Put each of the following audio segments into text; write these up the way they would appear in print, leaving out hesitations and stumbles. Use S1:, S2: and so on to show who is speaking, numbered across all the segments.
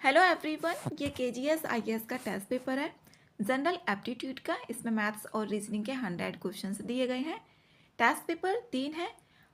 S1: Hello everyone, ये KGS IAS का test paper है जनरल एप्टीट्यूड का। इसमें मैथ्स और रीजनिंग के 100 क्वेश्चंस दिए गए हैं। टेस्ट पेपर 3 है,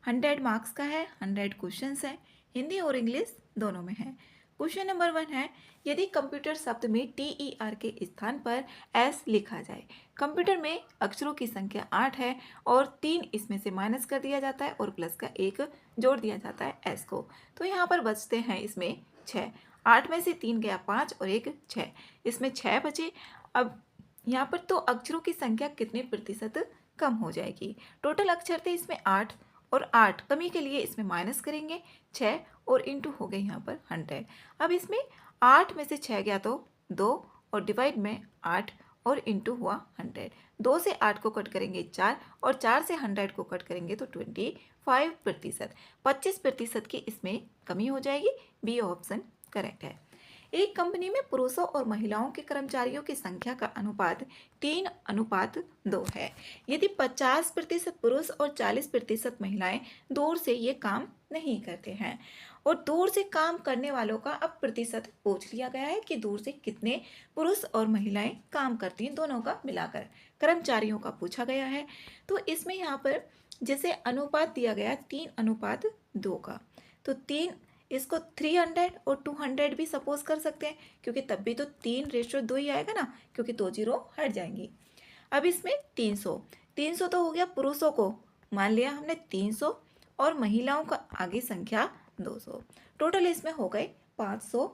S1: 100 मार्क्स का है, 100 क्वेश्चंस है, हिंदी और इंग्लिश दोनों में है। क्वेश्चन नंबर 1 है, यदि कंप्यूटर शब्द में TER के स्थान पर S लिखा जाए। कंप्यूटर में अक्षरों की संख्या 8 है और 3 इसमें से माइनस कर दिया जाता है और प्लस का 1 जोड़ दिया जाता है S को। तो यहाँ पर बचते हैं इसमें 6। 8 में से 3 गया 5 और 1 6, इसमें 6 बचे। अब यहाँ पर तो अक्षरों की संख्या कितने प्रतिशत कम हो जाएगी। टोटल अक्षर थे इसमें 8 और 8 कमी के लिए इसमें माइनस करेंगे 6 और इंटू हो गए यहाँ पर 100। अब इसमें 8 में से 6 गया तो 2 और डिवाइड में 8 और इंटू हुआ 100। 2 से 8 को कट करेंगे 4 और 4 से 100 को कट करेंगे तो 25%। 25% की इसमें कमी हो जाएगी। बी ऑप्शन करेक्ट है। एक कंपनी में पुरुषों और महिलाओं के कर्मचारियों की संख्या का अनुपात 3:2 है। यदि 50% पुरुष और 40% महिलाएं दूर से ये काम नहीं करते हैं और दूर से काम करने वालों का अब प्रतिशत पूछ लिया गया है कि दूर से कितने पुरुष और महिलाएं काम करती हैं, दोनों का मिलाकर कर्मचारियों का पूछा गया है। तो इसमें यहाँ पर जैसे अनुपात दिया गया 3:2 का, तो 3 इसको 300 और 200 भी सपोज कर सकते हैं, क्योंकि तब भी तो 3:2 ही आएगा ना, क्योंकि 2 जीरो हट जाएंगी। अब इसमें 300 तो हो गया पुरुषों को, मान लिया हमने 300 और महिलाओं का आगे संख्या 200। टोटल इसमें हो गए 500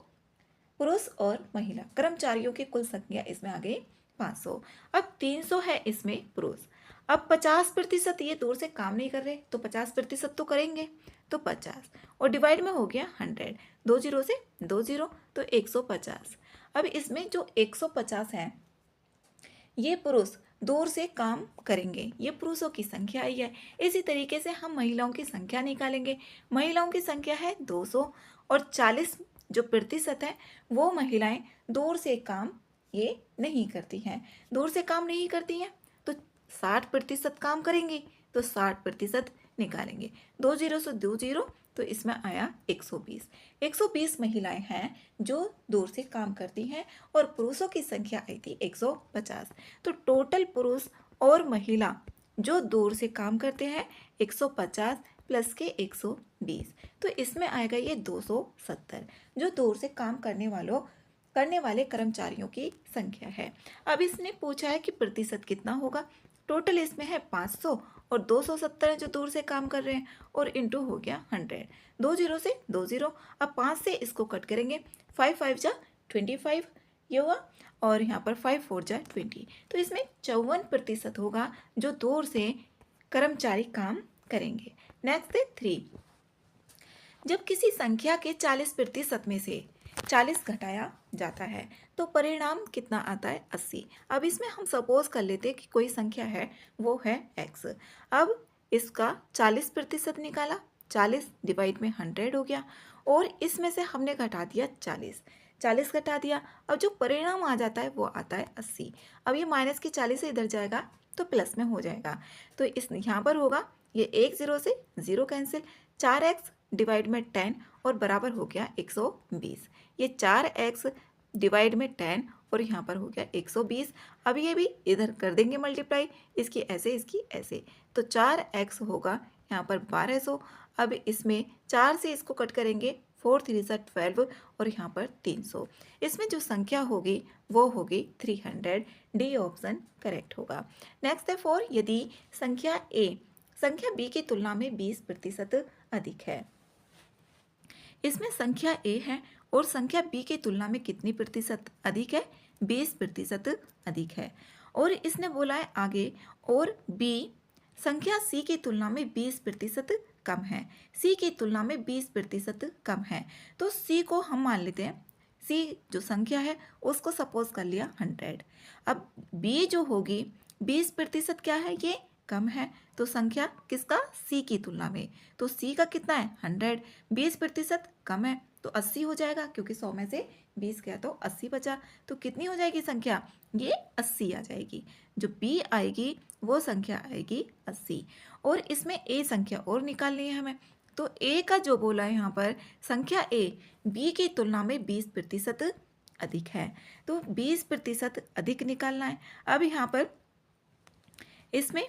S1: पुरुष और महिला कर्मचारियों की कुल संख्या इसमें आ गई 500। अब 300 है इसमें पुरुष। अब 50% ये दूर से काम नहीं कर रहे तो 50% तो करेंगे, तो 50 और डिवाइड में हो गया 100। 2 जीरो से 2 जीरो तो 150। अब इसमें जो 150 है ये पुरुष दूर से काम करेंगे, ये पुरुषों की संख्या आई है। इसी तरीके से हम महिलाओं की संख्या निकालेंगे। महिलाओं की संख्या है 200 और 40 जो प्रतिशत है वो महिलाएं दूर से काम ये नहीं करती हैं। दूर से काम नहीं करती हैं तो 60% काम करेंगी, तो 60% निकालेंगे। 2 जीरो से 2 जीरो तो इसमें आया 120। 120 महिलाएं हैं जो दूर से काम करती हैं और पुरुषों की संख्या आई थी 150। तो टोटल पुरुष और महिला जो दूर से काम करते हैं 150 प्लस के 120, तो इसमें आएगा ये 270 जो दूर से काम करने वाले कर्मचारियों की संख्या है। अब इसने पूछा है कि प्रतिशत कितना होगा। टोटल इसमें है 500 और 270 जो दूर से काम कर रहे हैं और इंटू हो गया 100। 2 जीरो से 2 जीरो। अब 5 से इसको कट करेंगे, 5 5 जा 25 ये हुआ और यहाँ पर 5 4 जा 20, तो इसमें 54% होगा जो दूर से कर्मचारी काम करेंगे। नेक्स्ट है 3। जब किसी संख्या के 40% में से 40 घटाया जाता है तो परिणाम कितना आता है 80। अब इसमें हम सपोज कर लेते हैं कि कोई संख्या है वो है x। अब इसका 40% निकाला, 40 डिवाइड में 100 हो गया और इसमें से हमने घटा दिया 40 घटा दिया। अब जो परिणाम आ जाता है वो आता है 80। अब ये माइनस की 40 से इधर जाएगा तो प्लस में हो जाएगा, तो इस यहाँ पर होगा ये 1 जीरो से 0 कैंसिल, 4x डिवाइड में 10 और बराबर हो गया 120। ये 4x डिवाइड में 10 और यहाँ पर हो गया 120। अब ये भी इधर कर देंगे मल्टीप्लाई, इसकी ऐसे इसकी ऐसे, तो 4x होगा यहाँ पर 1200। अब इसमें 4 से इसको कट करेंगे, 4 3 12 और यहाँ पर 300। इसमें जो संख्या होगी वो होगी 300। डी ऑप्शन करेक्ट होगा। नेक्स्ट है 4। यदि संख्या A संख्या B की तुलना में 20% अधिक है। इसमें संख्या A है और संख्या B की तुलना में कितनी प्रतिशत अधिक है, 20% अधिक है। और इसने बोला है आगे और B संख्या C की तुलना में 20% कम है। C की तुलना में 20% कम है, तो C को हम मान लेते हैं, C जो संख्या है उसको सपोज कर लिया 100। अब B जो होगी 20% क्या है, ये कम है, तो संख्या किसका, C की तुलना में, तो C का कितना है 100, 20% कम है तो 80 हो जाएगा, क्योंकि 100 में से 20 गया तो 80 बचा। तो कितनी हो जाएगी संख्या, ये 80 आ जाएगी। जो B आएगी वो संख्या आएगी 80। और इसमें A संख्या और निकालनी है हमें, तो ए का जो बोला है यहाँ पर संख्या ए बी की तुलना में 20% अधिक है, तो 20% अधिक निकालना है। अब यहाँ पर इसमें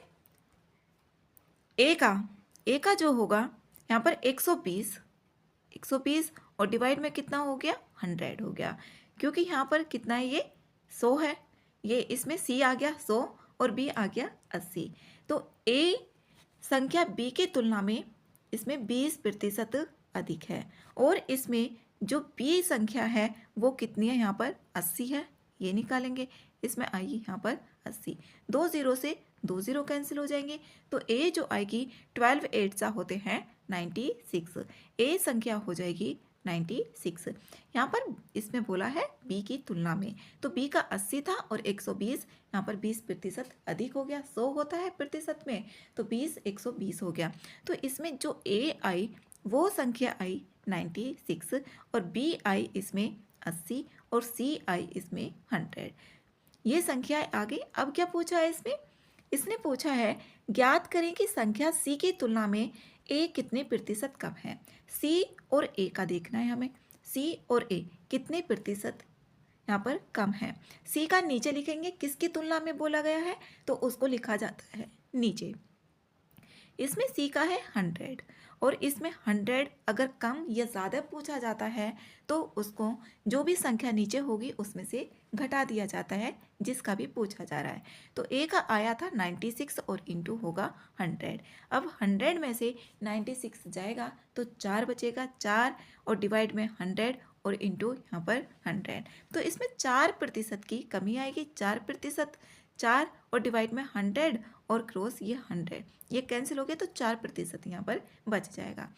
S1: ए का जो होगा यहाँ पर 120 और डिवाइड में कितना हो गया 100 हो गया, क्योंकि यहाँ पर कितना है ये 100 है, ये इसमें सी आ गया 100 और बी आ गया 80। तो ए संख्या बी की तुलना में इसमें 20% अधिक है और इसमें जो बी संख्या है वो कितनी है यहाँ पर 80 है, ये निकालेंगे। इसमें आएगी यहाँ पर 80, 2 0 से 2 0 कैंसिल हो जाएंगे, तो ए जो आएगी 12 8 होते हैं 96, ए संख्या हो जाएगी 96। यहाँ पर इसमें बोला है बी की तुलना में, तो बी का 80 था और 120, यहाँ पर 20% अधिक हो गया, 100 होता है प्रतिशत में, तो 20 120 हो गया। तो इसमें जो ए आई वो संख्या आई 96 और बी आई इसमें 80 और सी आई इसमें 100। ये संख्या आ गई। अब क्या पूछा है इसने पूछा है ज्ञात करें कि संख्या सी की तुलना में ए कितने प्रतिशत कम है। सी और ए का देखना है हमें, सी और ए कितने प्रतिशत यहाँ पर कम है। सी का नीचे लिखेंगे, किसकी तुलना में बोला गया है तो उसको लिखा जाता है नीचे। इसमें सी का है 100 और इसमें 100 अगर कम या ज़्यादा पूछा जाता है तो उसको जो भी संख्या नीचे होगी उसमें से घटा दिया जाता है जिसका भी पूछा जा रहा है। तो ए का आया था 96 और इंटू होगा 100। अब 100 में से 96 जाएगा तो 4 बचेगा, 4 और डिवाइड में 100 और इंटू यहाँ पर 100। तो इसमें 4% की कमी आएगी, 4%, 4 और डिवाइड में 100 और क्रॉस ये 100, ये कैंसिल हो गया तो 4% यहाँ पर बच जाएगा।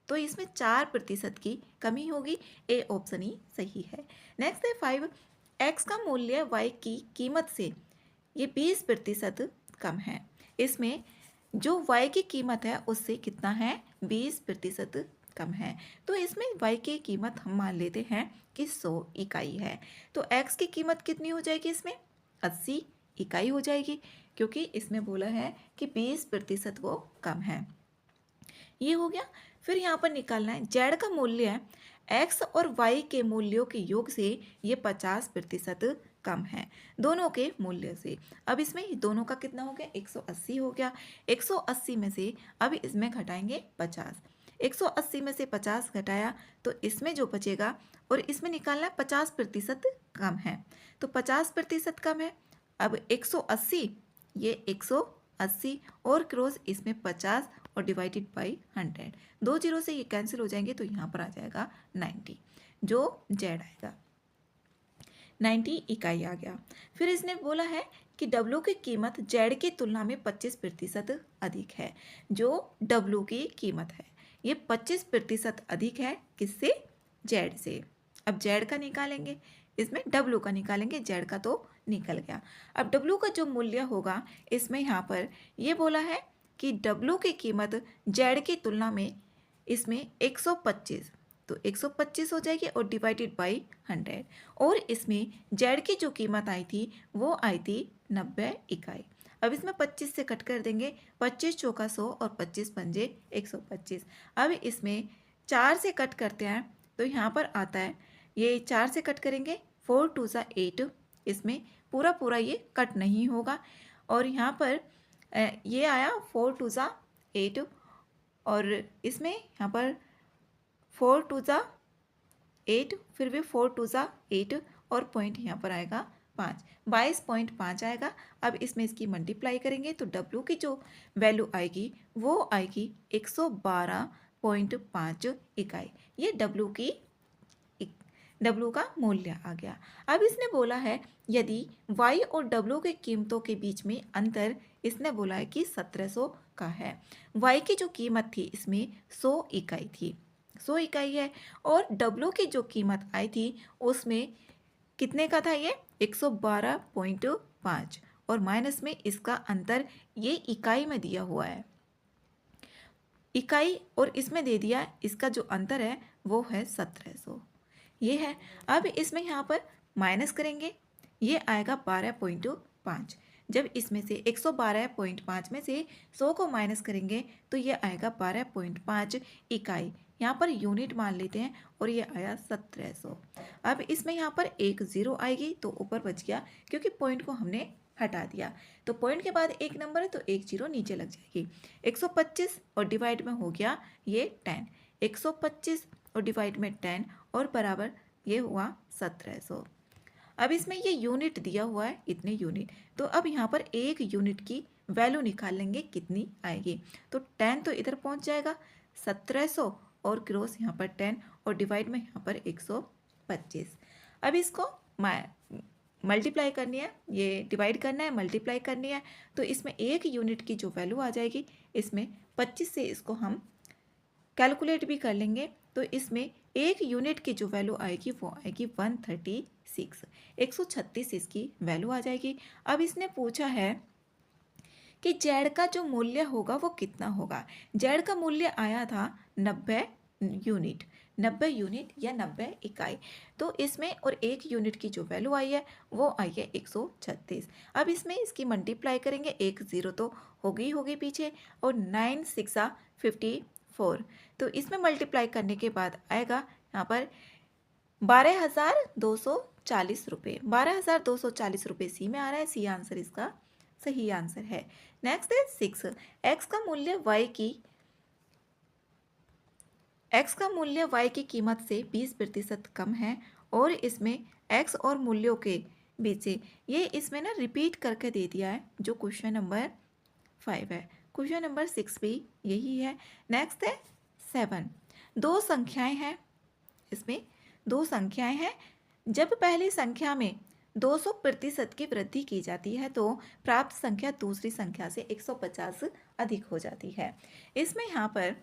S1: तो इसमें 4% की कमी होगी, ए ऑप्शन ही सही है। नेक्स्ट है 5, एक्स का मूल्य वाई की कीमत से ये 20% कम है। इसमें जो वाई की कीमत है उससे कितना है 20% कम है। तो इसमें वाई की कीमत हम मान लेते हैं कि 100 इकाई है, तो एक्स की कीमत कितनी हो जाएगी इसमें 80 इकाई हो जाएगी, क्योंकि इसमें बोला है कि 20% वो कम है। ये हो गया। फिर यहाँ पर निकालना है जेड का मूल्य है एक्स और वाई के मूल्यों के योग से ये 50% कम है दोनों के मूल्य से। अब इसमें दोनों का कितना हो गया 180 हो गया, 180 में से अब इसमें घटाएंगे 50, 180 में से 50 घटाया तो इसमें जो बचेगा और इसमें निकालना है 50% कम है, तो 50% कम है। अब 180 ये 180 और क्रॉस इसमें 50 और डिवाइडेड बाई 100, 2 0 से ये कैंसिल हो जाएंगे तो यहाँ पर आ जाएगा 90, जो जेड आएगा 90 इकाई आ गया। फिर इसने बोला है कि डब्ल्यू की कीमत जेड की तुलना में 25% अधिक है। जो डब्ल्यू की कीमत है ये 25% अधिक है किससे जेड से। अब जेड का निकालेंगे, इसमें डब्ल्यू का निकालेंगे, जेड का तो निकल गया। अब डब्ल्यू का जो मूल्य होगा इसमें यहाँ पर ये बोला है कि डब्ल्यू की कीमत जेड की तुलना में इसमें 125, तो 125 हो जाएगी और डिवाइडेड बाई 100 और इसमें जेड की जो कीमत आई थी वो आई थी 90 इकाई। अब इसमें 25 से कट कर देंगे, 25 चौका 100 और 25 पंजे 125। अब इसमें 4 से कट करते हैं तो यहाँ पर आता है ये 4 से कट करेंगे 4 2 8, इसमें पूरा ये कट नहीं होगा और यहाँ पर ये आया 4 2 8 और इसमें यहाँ पर 4 2 8, फिर भी 4 2 8 और पॉइंट यहाँ पर आएगा 5, 22.5 आएगा। अब इसमें इसकी मल्टीप्लाई करेंगे तो डब्ल्यू की जो वैल्यू आएगी वो आएगी 112.5 इकाई। ये डब्ल्यू का मूल्य आ गया। अब इसने बोला है यदि y और w के कीमतों के बीच में अंतर इसने बोला है कि 1700 का है। y की जो कीमत थी इसमें 100 इकाई थी, 100 इकाई है और w की जो कीमत आई थी उसमें कितने का था ये 112.5 और माइनस में इसका अंतर ये इकाई में दिया हुआ है, इकाई और इसमें दे दिया इसका जो अंतर है वो है 1700, ये है। अब इसमें यहाँ पर माइनस करेंगे, ये आएगा 12.5, जब इसमें से 112.5 में से 100 को माइनस करेंगे तो ये आएगा 12.5 इकाई। यहाँ पर यूनिट मान लेते हैं और ये आया 1700। अब इसमें यहाँ पर एक ज़ीरो आएगी तो ऊपर बच गया क्योंकि पॉइंट को हमने हटा दिया। तो पॉइंट के बाद एक नंबर है तो एक जीरो नीचे लग जाएगी। 125 और डिवाइड में हो गया ये 10। 125 और डिवाइड में 10 और बराबर ये हुआ 1700। अब इसमें ये यूनिट दिया हुआ है इतने यूनिट, तो अब यहाँ पर एक यूनिट की वैल्यू निकाल लेंगे कितनी आएगी। तो 10 तो इधर पहुँच जाएगा 1700 और क्रॉस यहाँ पर 10 और डिवाइड में यहाँ पर 125। अब इसको मल्टीप्लाई करनी है, ये डिवाइड करना है, मल्टीप्लाई करनी है। तो इसमें एक यूनिट की जो वैल्यू आ जाएगी, इसमें 25 से इसको हम कैलकुलेट भी कर लेंगे। तो इसमें एक यूनिट की जो वैल्यू आएगी वो आएगी 136। 136 इसकी वैल्यू आ जाएगी। अब इसने पूछा है कि जेड का जो मूल्य होगा वो कितना होगा। जेड का मूल्य आया था 90 यूनिट, 90 यूनिट या 90 इकाई। तो इसमें और एक यूनिट की जो वैल्यू आई है वो आई है 136। अब इसमें इसकी मल्टीप्लाई करेंगे, एक ज़ीरो तो होगी पीछे और 9 6 54। तो इसमें मल्टीप्लाई करने के बाद आएगा यहाँ पर 12,240 रुपये। 12,240 रुपये सी में आ रहा है। सी आंसर इसका सही आंसर है। नेक्स्ट है 6। एक्स का मूल्य y की कीमत से 20% कम है और इसमें x और मूल्यों के बीच से, ये इसमें ना रिपीट करके दे दिया है जो क्वेश्चन नंबर 5 है। क्वेश्चन नंबर 6 भी यही है। नेक्स्ट है 7। दो संख्याएं हैं, इसमें दो संख्याएं हैं। जब पहली संख्या में 200% की वृद्धि की जाती है तो प्राप्त संख्या दूसरी संख्या से 150 अधिक हो जाती है। इसमें यहाँ पर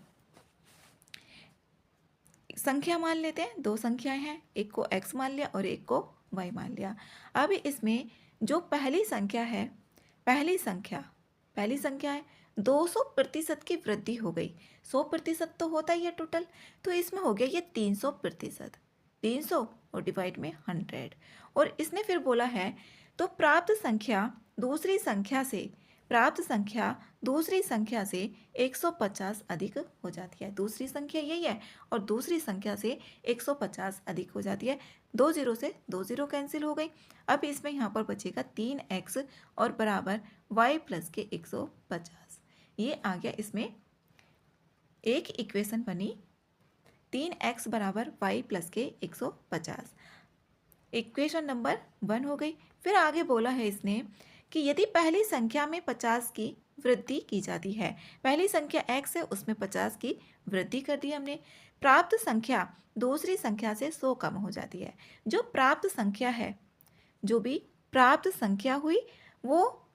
S1: संख्या मान लेते हैं, दो संख्याएं हैं, एक को x मान लिया और एक को y मान लिया। अब इसमें जो पहली संख्या है, पहली संख्या है 200% की वृद्धि हो गई। 100% तो होता ही है टोटल, तो इसमें हो गया ये 300%। 300 और डिवाइड में 100। और इसने फिर बोला है तो प्राप्त संख्या दूसरी संख्या से 150 अधिक हो जाती है। दूसरी संख्या यही है और दूसरी संख्या से 150 अधिक हो जाती है। 2 जीरो से 2 जीरो कैंसिल हो गई। अब इसमें यहाँ पर बचेगा 3x और बराबर y प्लस के 150। ये आ गया, इसमें एक इक्वेशन बनी 3x बराबर y प्लस के 150। इक्वेशन नंबर 1 हो गई। फिर आगे बोला है इसने कि यदि पहली संख्या में 50 की वृद्धि की जाती है, पहली संख्या x है उसमें 50 की वृद्धि कर दी हमने, प्राप्त संख्या दूसरी संख्या से 100 कम हो जाती है। जो प्राप्त संख्या है, जो भी प्राप्त संख्या हुई वो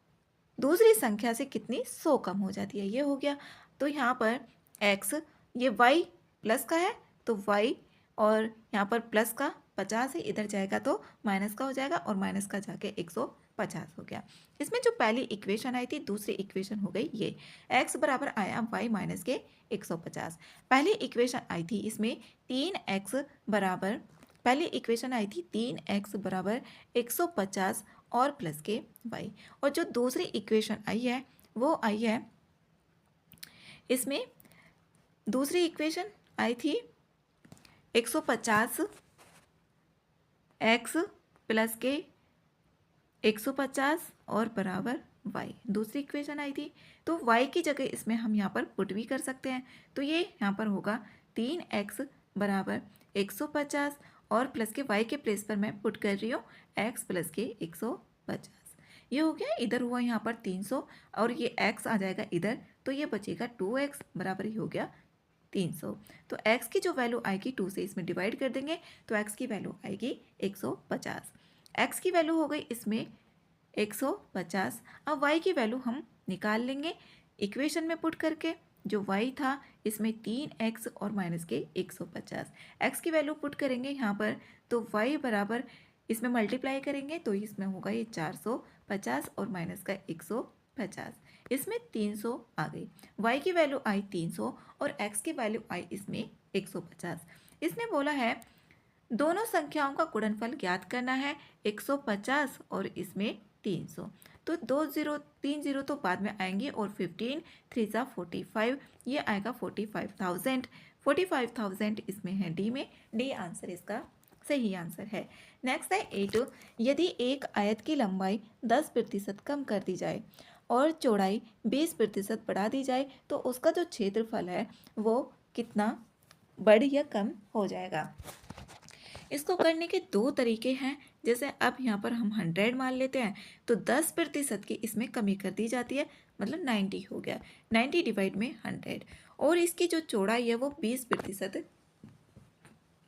S1: दूसरी संख्या से कितनी 100 कम हो जाती है। ये हो गया। तो यहाँ पर x ये y प्लस का है तो y और यहाँ पर प्लस का 50 है, इधर जाएगा तो माइनस का हो जाएगा और माइनस का जाके 150 हो गया। इसमें जो पहली इक्वेशन आई थी दूसरी इक्वेशन हो गई ये, x बराबर आया y माइनस के 150। पहली इक्वेशन आई थी इसमें 3x बराबर, पहली इक्वेशन आई थी 3x बराबर 150 और प्लस के y। और जो दूसरी इक्वेशन आई है वो आई है, इसमें दूसरी इक्वेशन आई थी 150 x प्लस के 150 और बराबर y। दूसरी इक्वेशन आई थी तो y की जगह इसमें हम यहाँ पर पुट भी कर सकते हैं। तो ये यहाँ पर होगा 3x बराबर 150 और प्लस के y के प्लेस पर मैं पुट कर रही हूँ x प्लस के 150। ये हो गया, इधर हुआ यहाँ पर 300 और ये x आ जाएगा इधर, तो ये बचेगा 2x बराबर ही हो गया 300। तो x की जो वैल्यू आएगी 2 से इसमें डिवाइड कर देंगे तो x की वैल्यू आएगी 150। x की वैल्यू हो गई इसमें 150। अब y की वैल्यू हम निकाल लेंगे इक्वेशन में पुट करके। जो y था इसमें 3x और माइनस के 150। x की वैल्यू पुट करेंगे यहाँ पर तो y बराबर इसमें मल्टीप्लाई करेंगे तो इसमें होगा ये 450 और माइनस का 150। इसमें 300 आ गई, y की वैल्यू आई 300 और x की वैल्यू आई इसमें 150। इसने बोला है दोनों संख्याओं का गुणनफल ज्ञात करना है 150 और इसमें 300। तो 3 0 तो बाद में आएंगे और 15 3 सा 45, ये आएगा 45,000। 45,000 इसमें है डी में, डी आंसर इसका सही आंसर है। नेक्स्ट है 8, यदि एक आयत की लंबाई 10% कम कर दी जाए और चौड़ाई 20% बढ़ा दी जाए तो उसका जो क्षेत्रफल है वो कितना बढ़ या कम हो जाएगा। इसको करने के दो तरीके हैं। जैसे अब यहाँ पर हम 100 मान लेते हैं तो 10% की इसमें कमी कर दी जाती है, मतलब 90 हो गया। 90 डिवाइड में 100, और इसकी जो चौड़ाई है वो 20%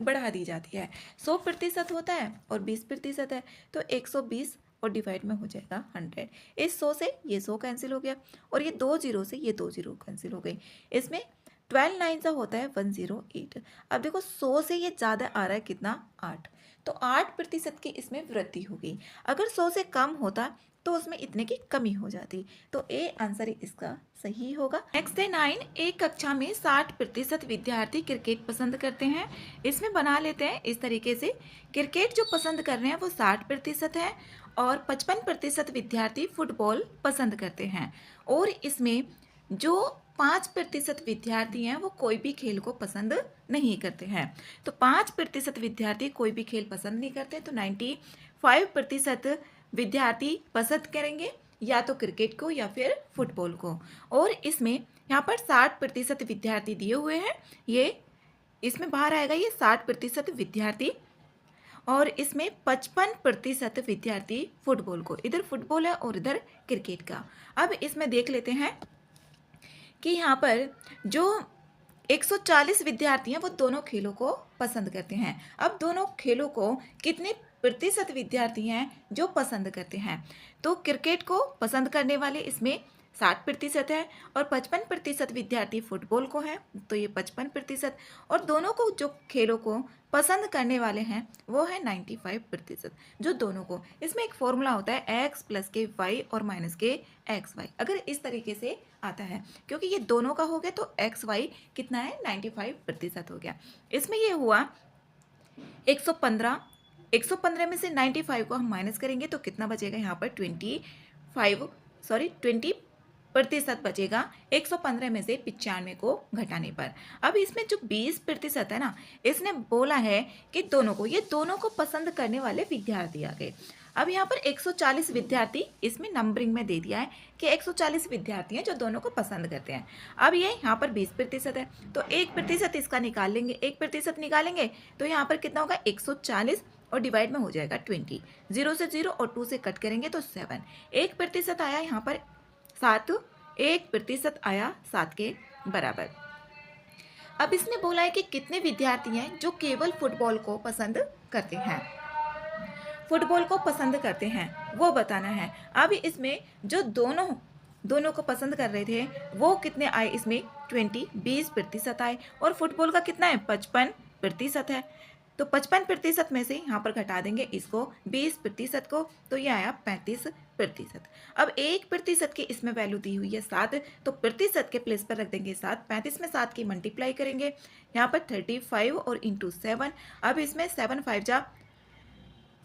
S1: बढ़ा दी जाती है। 100% होता है और 20% है तो 120 और डिवाइड में हो जाएगा 100। इस 100 से ये 100 कैंसिल हो गया और ये 2 0 से ये 2 0 कैंसिल हो गई। इसमें 12 9 सा होता है 108। अब देखो 100 से ये ज़्यादा आ रहा है कितना, 8, तो 8% की इसमें वृद्धि होगी। अगर 100 से कम होता तो उसमें इतने की कमी हो जाती। तो ए आंसर इसका सही होगा। नेक्स्ट है 9, एक कक्षा में 60% विद्यार्थी क्रिकेट पसंद करते हैं। इसमें बना लेते हैं इस तरीके से, क्रिकेट जो पसंद कर रहे हैं वो 60% है और 55% विद्यार्थी फुटबॉल पसंद करते हैं, और इसमें जो 5% विद्यार्थी हैं वो कोई भी खेल को पसंद नहीं करते हैं। तो 5% विद्यार्थी कोई भी खेल पसंद नहीं करते, तो 95% विद्यार्थी पसंद करेंगे या तो क्रिकेट को या फिर फुटबॉल को। और इसमें यहाँ पर 60% विद्यार्थी दिए हुए हैं, ये इसमें बाहर आएगा ये 60% विद्यार्थी, और इसमें 55% विद्यार्थी फुटबॉल को, इधर फुटबॉल है और इधर क्रिकेट का। अब इसमें देख लेते हैं कि यहाँ पर जो 140 विद्यार्थी हैं वो दोनों खेलों को पसंद करते हैं। अब दोनों खेलों को कितने प्रतिशत विद्यार्थी हैं जो पसंद करते हैं, तो क्रिकेट को पसंद करने वाले इसमें 60% है और 55% विद्यार्थी फुटबॉल को है, तो ये 55%, और दोनों को जो खेलों को पसंद करने वाले हैं वो है 95%, जो दोनों को। इसमें एक फॉर्मूला होता है x + के y और - के xy, अगर इस तरीके से आता है, क्योंकि ये दोनों का हो गया तो xy कितना है 95% हो गया। इसमें ये हुआ 115, 115 में से 95 को हम माइनस करेंगे तो कितना बचेगा, यहाँ पर 20% बचेगा 115 में से 95 को घटाने पर। अब इसमें जो 20% है ना, इसने बोला है कि दोनों को, ये दोनों को पसंद करने वाले विद्यार्थी आ गए। अब यहाँ पर 140 विद्यार्थी इसमें नंबरिंग में दे दिया है कि 140 विद्यार्थी हैं जो दोनों को पसंद करते हैं। अब ये यहाँ पर 20% है तो 1% इसका निकाल लेंगे, 1% निकालेंगे तो यहाँ पर कितना होगा 140 और डिवाइड में हो जाएगा 20, 0 से 0 और 2 से कट करेंगे तो 7। 1% आया यहाँ पर 7, 1% आया 7 के बराबर। अब इसने बोला है कि कितने विद्यार्थी हैं जो केवल फुटबॉल को पसंद करते हैं, फुटबॉल को पसंद करते हैं वो बताना है। अब इसमें जो दोनों को पसंद कर रहे थे वो कितने आए, इसमें 20% आए, और फुटबॉल का कितना है 55% है, तो 55% में से यहाँ पर घटा देंगे इसको 20% को, तो ये आया 35%। अब 1% की इसमें वैल्यू दी हुई है 7, तो प्रतिशत के प्लेस पर रख देंगे 7, 35 में 7 की मल्टीप्लाई करेंगे यहाँ पर 35 और इंटू 7। अब इसमें 7 5 जा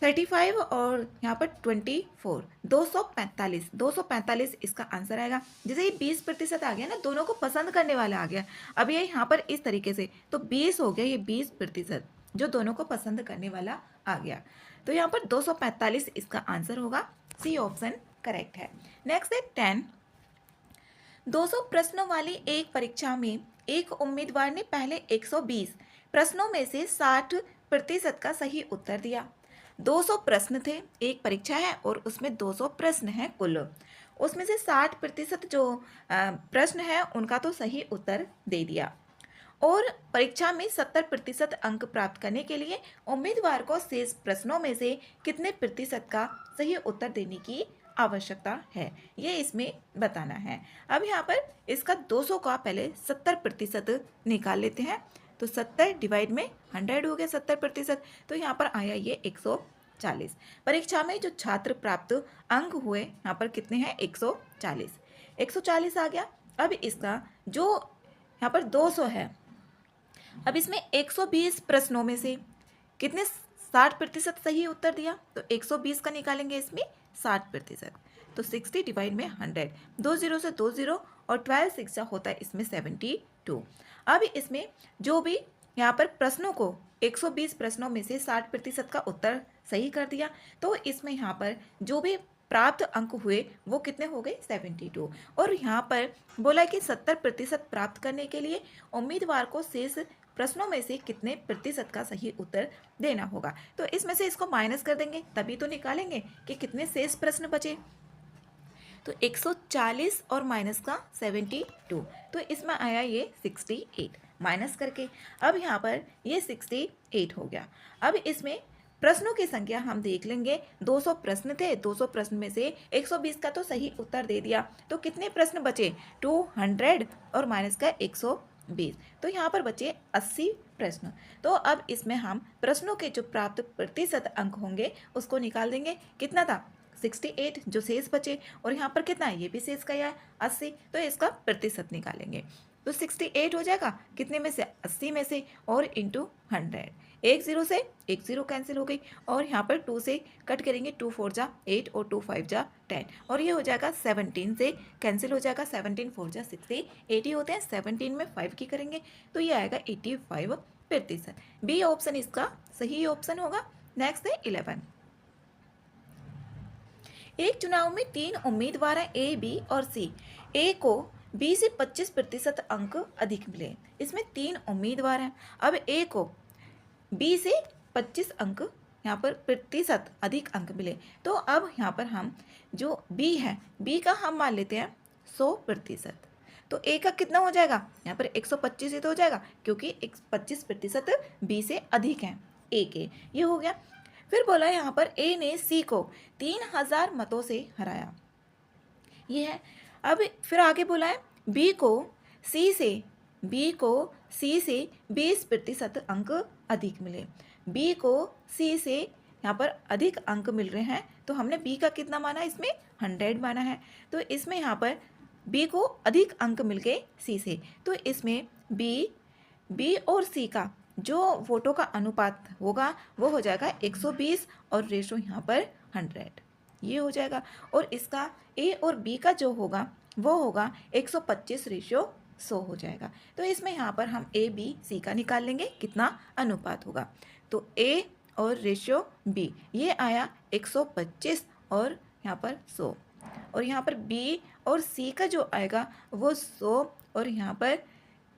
S1: 35 और यहाँ पर 24, 245 इसका आंसर आएगा। जैसे ये 20% आ गया ना, दोनों को पसंद करने वाला आ गया। अब ये यहाँ पर इस तरीके से तो 20 हो गया, ये 20% जो दोनों को पसंद करने वाला आ गया, तो यहाँ पर 245 इसका आंसर होगा, सी ऑप्शन करेक्ट है। नेक्स्ट है 10, 200 प्रश्नों वाली एक परीक्षा में एक उम्मीदवार ने पहले 120 प्रश्नों में से 60% का सही उत्तर दिया। 200 प्रश्न थे, एक परीक्षा है और उसमें 200 प्रश्न हैं कुल, उसमें से 60% जो प्रश्न है उनका तो सही उत्तर दे दिया, और परीक्षा में 70% अंक प्राप्त करने के लिए उम्मीदवार को शेष प्रश्नों में से कितने प्रतिशत का सही उत्तर देने की आवश्यकता है, ये इसमें बताना है। अब यहाँ पर इसका 200 का पहले 70% निकाल लेते हैं, तो 70 डिवाइड में 100 हो गया 70%, तो यहाँ पर आया ये 140। परीक्षा में जो छात्र प्राप्त अंक हुए यहाँ पर कितने हैं 140 आ गया। अब इसका जो यहाँ पर 200 है, अब इसमें 120 प्रश्नों में से कितने 60% सही उत्तर दिया, तो 120 का निकालेंगे इसमें 60%। तो 60 डिवाइड में 100, 2 जीरो से 2 जीरो और 12 6 होता है इसमें 72। अब इसमें जो भी यहाँ पर प्रश्नों को 120 प्रश्नों में से 60% का उत्तर सही कर दिया, तो इसमें यहाँ पर जो भी प्राप्त अंक हुए वो कितने हो गए 72। और यहाँ पर बोला कि 70% प्राप्त करने के लिए उम्मीदवार को शेष प्रश्नों में से कितने प्रतिशत का सही उत्तर देना होगा। तो इसमें से इसको माइनस कर देंगे तभी तो निकालेंगे कि कितने शेष प्रश्न बचे। तो 140 और माइनस का 72, तो इसमें आया ये 68 माइनस करके। अब यहाँ पर ये 68 हो गया। अब इसमें प्रश्नों की संख्या हम देख लेंगे, 200 प्रश्न थे, 200 प्रश्न में से 120 का तो सही उत्तर दे दिया, तो कितने प्रश्न बचे 200 और माइनस का 120, तो यहाँ पर बचे 80 प्रश्न। तो अब इसमें हम प्रश्नों के जो प्राप्त प्रतिशत अंक होंगे उसको निकाल देंगे। कितना था 68 जो शेष बचे, और यहाँ पर कितना है ये भी शेष का है 80, तो इसका प्रतिशत निकालेंगे। तो 68 हो जाएगा कितने में से 80 में से, और इंटू 100, 1 जीरो से 1 जीरो कैंसिल हो गई, और यहाँ पर 2 से कट करेंगे, 2 4 जा 8 और 2 5 जा 10, और ये हो जाएगा 17 से कैंसिल हो जाएगा, 17 4 जा 60, 80 होते हैं, 17 में 5 की करेंगे तो ये आएगा 85%। बी ऑप्शन इसका सही ऑप्शन होगा। नेक्स्ट है 11। एक चुनाव में 3 उम्मीदवार हैं ए, बी और सी। ए को बी से 25% अंक अधिक मिले। इसमें 3 उम्मीदवार हैं। अब ए को बी से 25 अंक यहाँ पर प्रतिशत अधिक अंक मिले, तो अब यहाँ पर हम जो बी है, बी का हम मान लेते हैं 100%। तो ए का कितना हो जाएगा यहाँ पर 125 ही तो हो जाएगा, क्योंकि 25% बी से अधिक है ए के। ये हो गया। फिर बोला यहाँ पर ए ने सी को 3000 मतों से हराया, ये है। अब फिर आगे बोला है बी को सी से 20% अंक अधिक मिले। बी को सी से यहाँ पर अधिक अंक मिल रहे हैं, तो हमने बी का कितना माना, इसमें 100 माना है, तो इसमें यहाँ पर बी को अधिक अंक मिल गए सी से, तो इसमें बी और सी का जो वोटों का अनुपात होगा वो हो जाएगा 120 और रेशो यहाँ पर 100, ये हो जाएगा। और इसका ए और बी का जो होगा वो होगा 125 रेशो 100 हो जाएगा। तो इसमें यहाँ पर हम ए बी सी का निकाल लेंगे कितना अनुपात होगा। तो ए और रेशो बी ये आया 125 और यहाँ पर 100, और यहाँ पर बी और सी का जो आएगा वो 100 और यहाँ पर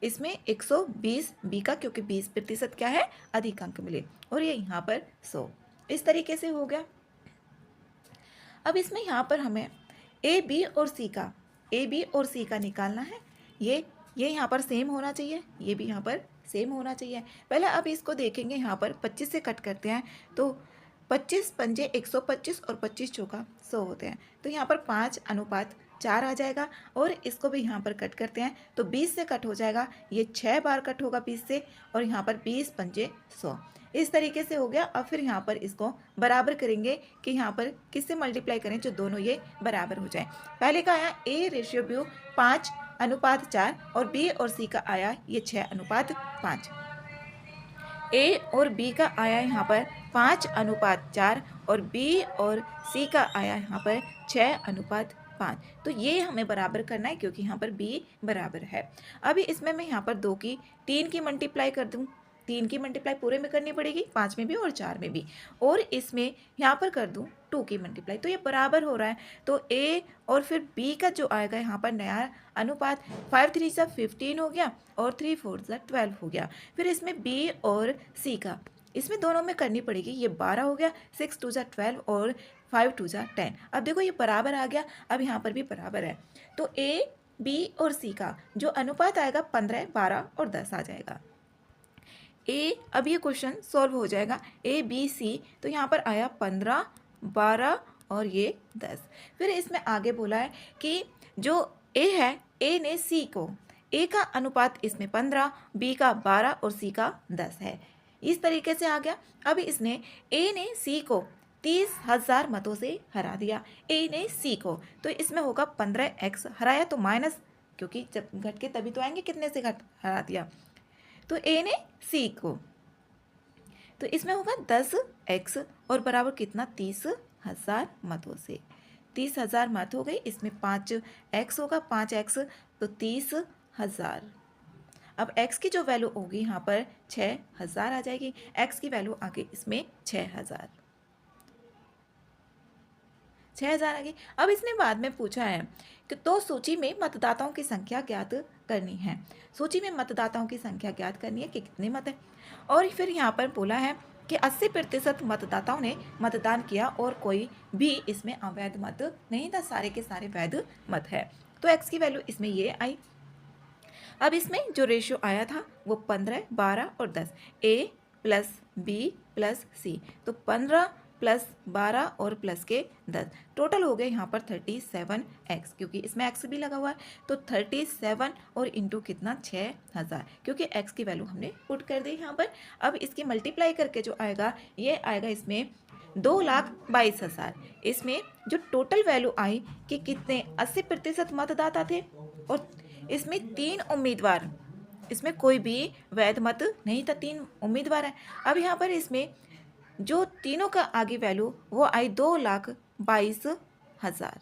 S1: इसमें 120 बी का, क्योंकि 20% क्या है अधिक अंक मिले, और ये यहाँ पर 100। इस तरीके से हो गया। अब इसमें यहाँ पर हमें ए बी और सी का निकालना है। ये यहाँ पर सेम होना चाहिए, ये भी यहाँ पर सेम होना चाहिए। पहले अब इसको देखेंगे, यहाँ पर 25 से कट करते हैं तो 25 पंजे 125 और 25 चौका 100 होते हैं, तो यहाँ पर 5:4 आ जाएगा। और इसको भी यहाँ पर कट करते हैं तो 20 से कट हो जाएगा, ये 6 बार कट होगा 20 से, और यहाँ पर 20 पंजे 100, इस तरीके से हो गया। अब फिर यहाँ पर इसको बराबर करेंगे कि यहाँ पर किससे मल्टीप्लाई करें जो दोनों ये बराबर हो जाए। पहले का आया ए रेशियो बी 5:4 और बी और सी का आया ये 6:5। ए और बी का आया यहाँ पर 5:4 और बी और सी का आया यहाँ पर 6:5। तो ये हमें बराबर करना है क्योंकि यहाँ पर बी बराबर है। अभी इसमें मैं यहाँ पर 3 की मल्टीप्लाई कर दूँ, 3 की मल्टीप्लाई पूरे में करनी पड़ेगी, 5 में भी और 4 में भी, और इसमें यहाँ पर कर दूँ 2 की मल्टीप्लाई, तो ये बराबर हो रहा है। तो ए और फिर बी का जो आएगा यहाँ पर नया अनुपात 5 3 जा 15 हो गया और 3 4 जा 12 हो गया। फिर इसमें बी और सी का इसमें दोनों में करनी पड़ेगी, ये 12 हो गया, 6 2 जा 12 और 5 2 जा 10। अब देखो ये बराबर आ गया, अब यहाँ पर भी बराबर है। तो ए बी और सी का जो अनुपात आएगा 15 12 और 10 आ जाएगा। ए अब ये क्वेश्चन सॉल्व हो जाएगा, ए बी सी, तो यहाँ पर आया 15 12 और ये 10। फिर इसमें आगे बोला है कि जो ए है, ए ने सी को, ए का अनुपात इसमें 15, बी का 12 और सी का 10 है, इस तरीके से आ गया। अब इसने ए ने सी को 30,000 मतों से हरा दिया, ए ने सी को, तो इसमें होगा 15x, हराया तो माइनस, क्योंकि जब घट के तभी तो आएंगे, कितने से घट हरा दिया, तो ए ने सी को, तो इसमें होगा 10x और बराबर कितना 30 30,000 मतों से। 30,000 मत हो गई, इसमें 5x होगा, 5x तो 30,000। अब x की जो वैल्यू होगी यहाँ पर 6,000 आ जाएगी, x की वैल्यू आ गई इसमें 6,000 आ गई। अब इसने बाद में पूछा है कि तो सूची में मतदाताओं की संख्या ज्ञात करनी है। सूची में मतदाताओं की संख्या ज्ञात करनी है कि कितने मत है। और फिर यहाँ पर बोला है कि 80% मतदाताओं ने मतदान किया और कोई भी इसमें अवैध मत नहीं था, सारे के सारे वैध मत है। तो x की वैल्यू इसमें ये आई। अब इसमें जो रेशियो आया था वो 15, 12 और 10, a प्लस बी प्लस सी, तो 15 प्लस 12 और प्लस के 10, टोटल हो गए यहाँ पर 37x, क्योंकि इसमें x भी लगा हुआ है। तो 37 और इंटू कितना 6,000, क्योंकि x की वैल्यू हमने पुट कर दी यहाँ पर। अब इसकी मल्टीप्लाई करके जो आएगा ये आएगा इसमें 2,22,000। इसमें जो टोटल वैल्यू आई कि कितने 80% मतदाता थे और इसमें 3 उम्मीदवार, इसमें कोई भी वैध मत नहीं था, 3 उम्मीदवार हैं। अब यहाँ पर इसमें जो तीनों का आगे वैल्यू वो आई 2,22,000।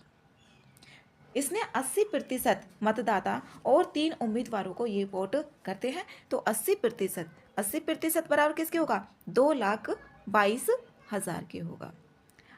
S1: इसने 80% मतदाता और 3 उम्मीदवारों को ये वोट करते हैं, तो 80% बराबर किसके होगा 2,22,000 के होगा।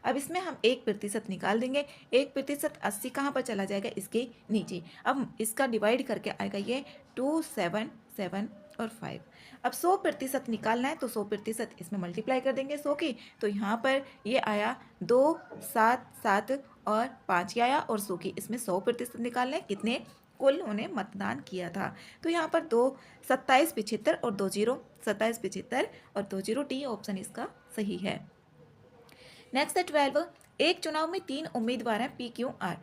S1: अब इसमें हम 1% निकाल देंगे, 1% 80 कहाँ पर चला जाएगा इसके नीचे। अब इसका डिवाइड करके आएगा ये 2, 7, 7 और 5। अब 100% निकालना है तो 100% इसमें मल्टीप्लाई कर देंगे 100 की, तो यहाँ पर ये आया 2, 7, 7 और 5 आया, और 100 की इसमें 100% निकालना है कितने कुल उन्होंने मतदान किया था। तो यहाँ पर 2, 27, 75 और 2 0, 27, 75 और 2 0, डी ऑप्शन इसका सही है। नेक्स्ट है 12, एक चुनाव में 3 उम्मीदवार हैं पी क्यू आर।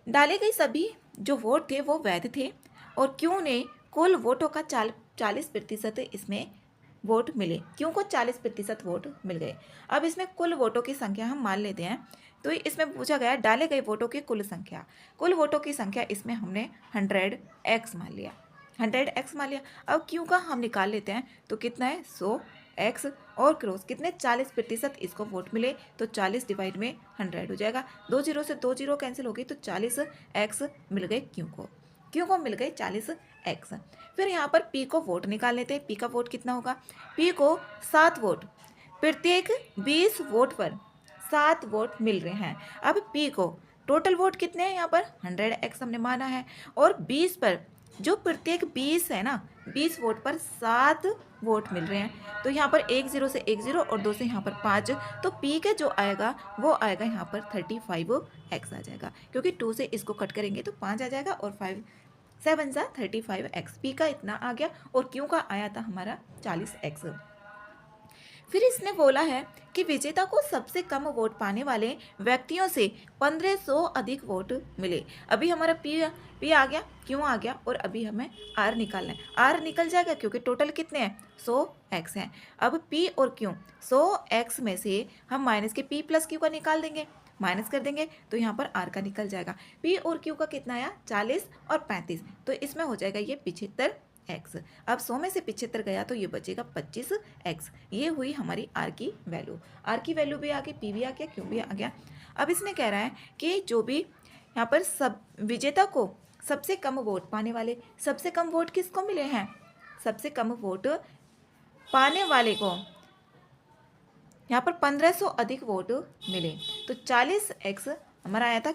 S1: डाले गए सभी जो वोट थे वो वैध थे और क्यू ने कुल वोटों का 40% इसमें वोट मिले, क्यों को 40% वोट मिल गए। अब इसमें कुल वोटों की संख्या हम मान लेते हैं, तो इसमें पूछा गया डाले गए वोटों की कुल संख्या। कुल वोटों की संख्या इसमें हमने 100x मान लिया, 100x मान लिया। अब क्यों का हम निकाल लेते हैं, तो कितना है 100x और क्रॉस कितने 40% इसको वोट मिले, तो 40 डिवाइड में 100 हो जाएगा। 2 0 से 2 0 कैंसिल हो गई, तो 40x मिल गए क्यों को मिल गए 40x। फिर यहाँ पर पी को वोट निकाल लेते हैं। पी का वोट कितना होगा, पी को 7 वोट, प्रत्येक 20 वोट पर 7 वोट मिल रहे हैं। अब पी को टोटल वोट कितने हैं यहाँ पर 100x हमने माना है, और 20 पर जो प्रत्येक 20 है ना, 20 वोट पर 7 वोट मिल रहे हैं, तो यहाँ पर 1 0 से 1 0 और 2 से यहाँ पर 5, तो पी के जो आएगा वो आएगा यहाँ पर 35x आ जाएगा, क्योंकि 2 से इसको कट करेंगे तो 5 आ जाएगा और 5 7 जा 35x। पी का इतना आ गया और क्यों का आया था हमारा 40x। फिर इसने बोला है कि विजेता को सबसे कम वोट पाने वाले व्यक्तियों से 1500 अधिक वोट मिले। अभी हमारा पी आ गया, क्यों आ गया, और अभी हमें आर निकालना है। आर निकल जाएगा क्योंकि टोटल कितने हैं 100x हैं। अब पी और क्यों 100x में से हम माइनस के पी प्लस क्यू का निकाल देंगे, माइनस कर देंगे तो यहाँ पर आर का निकल जाएगा। पी और क्यू का कितना आया 40 और 35, तो इसमें हो जाएगा ये 75x। अब 100 में से 75 गया तो ये बचेगा 25x। ये हुई हमारी आर की वैल्यू। आर की वैल्यू भी आ गई, पी भी आ गया, क्यू भी आ गया। अब इसने कह रहा है कि जो भी यहाँ पर सब विजेता को सबसे कम वोट पाने वाले, सबसे कम वोट किसको मिले हैं, सबसे कम वोट पाने वाले को यहाँ पर 1500 अधिक वोट मिले, तो 40x हमारा आया था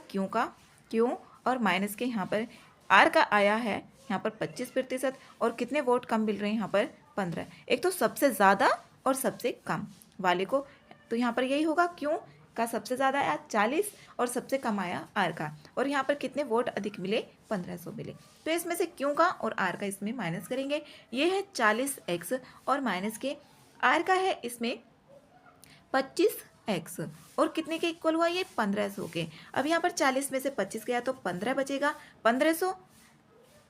S1: क्यों और माइनस के यहाँ पर आर का आया है यहाँ पर 25% और कितने वोट कम मिल रहे हैं यहाँ पर 15। एक तो सबसे ज़्यादा और सबसे कम वाले को, तो यहाँ पर यही होगा क्यों का सबसे ज़्यादा आया 40 और सबसे कम आया आर का, और यहाँ पर कितने वोट अधिक मिले 1500 मिले। तो इसमें से क्यों का और आर का इसमें माइनस करेंगे, ये है 40x और माइनस के आर का है इसमें 25x और कितने के इक्वल हुआ ये 1500 के। अब यहाँ पर 40 में से 25 गया तो 15 बचेगा, 1500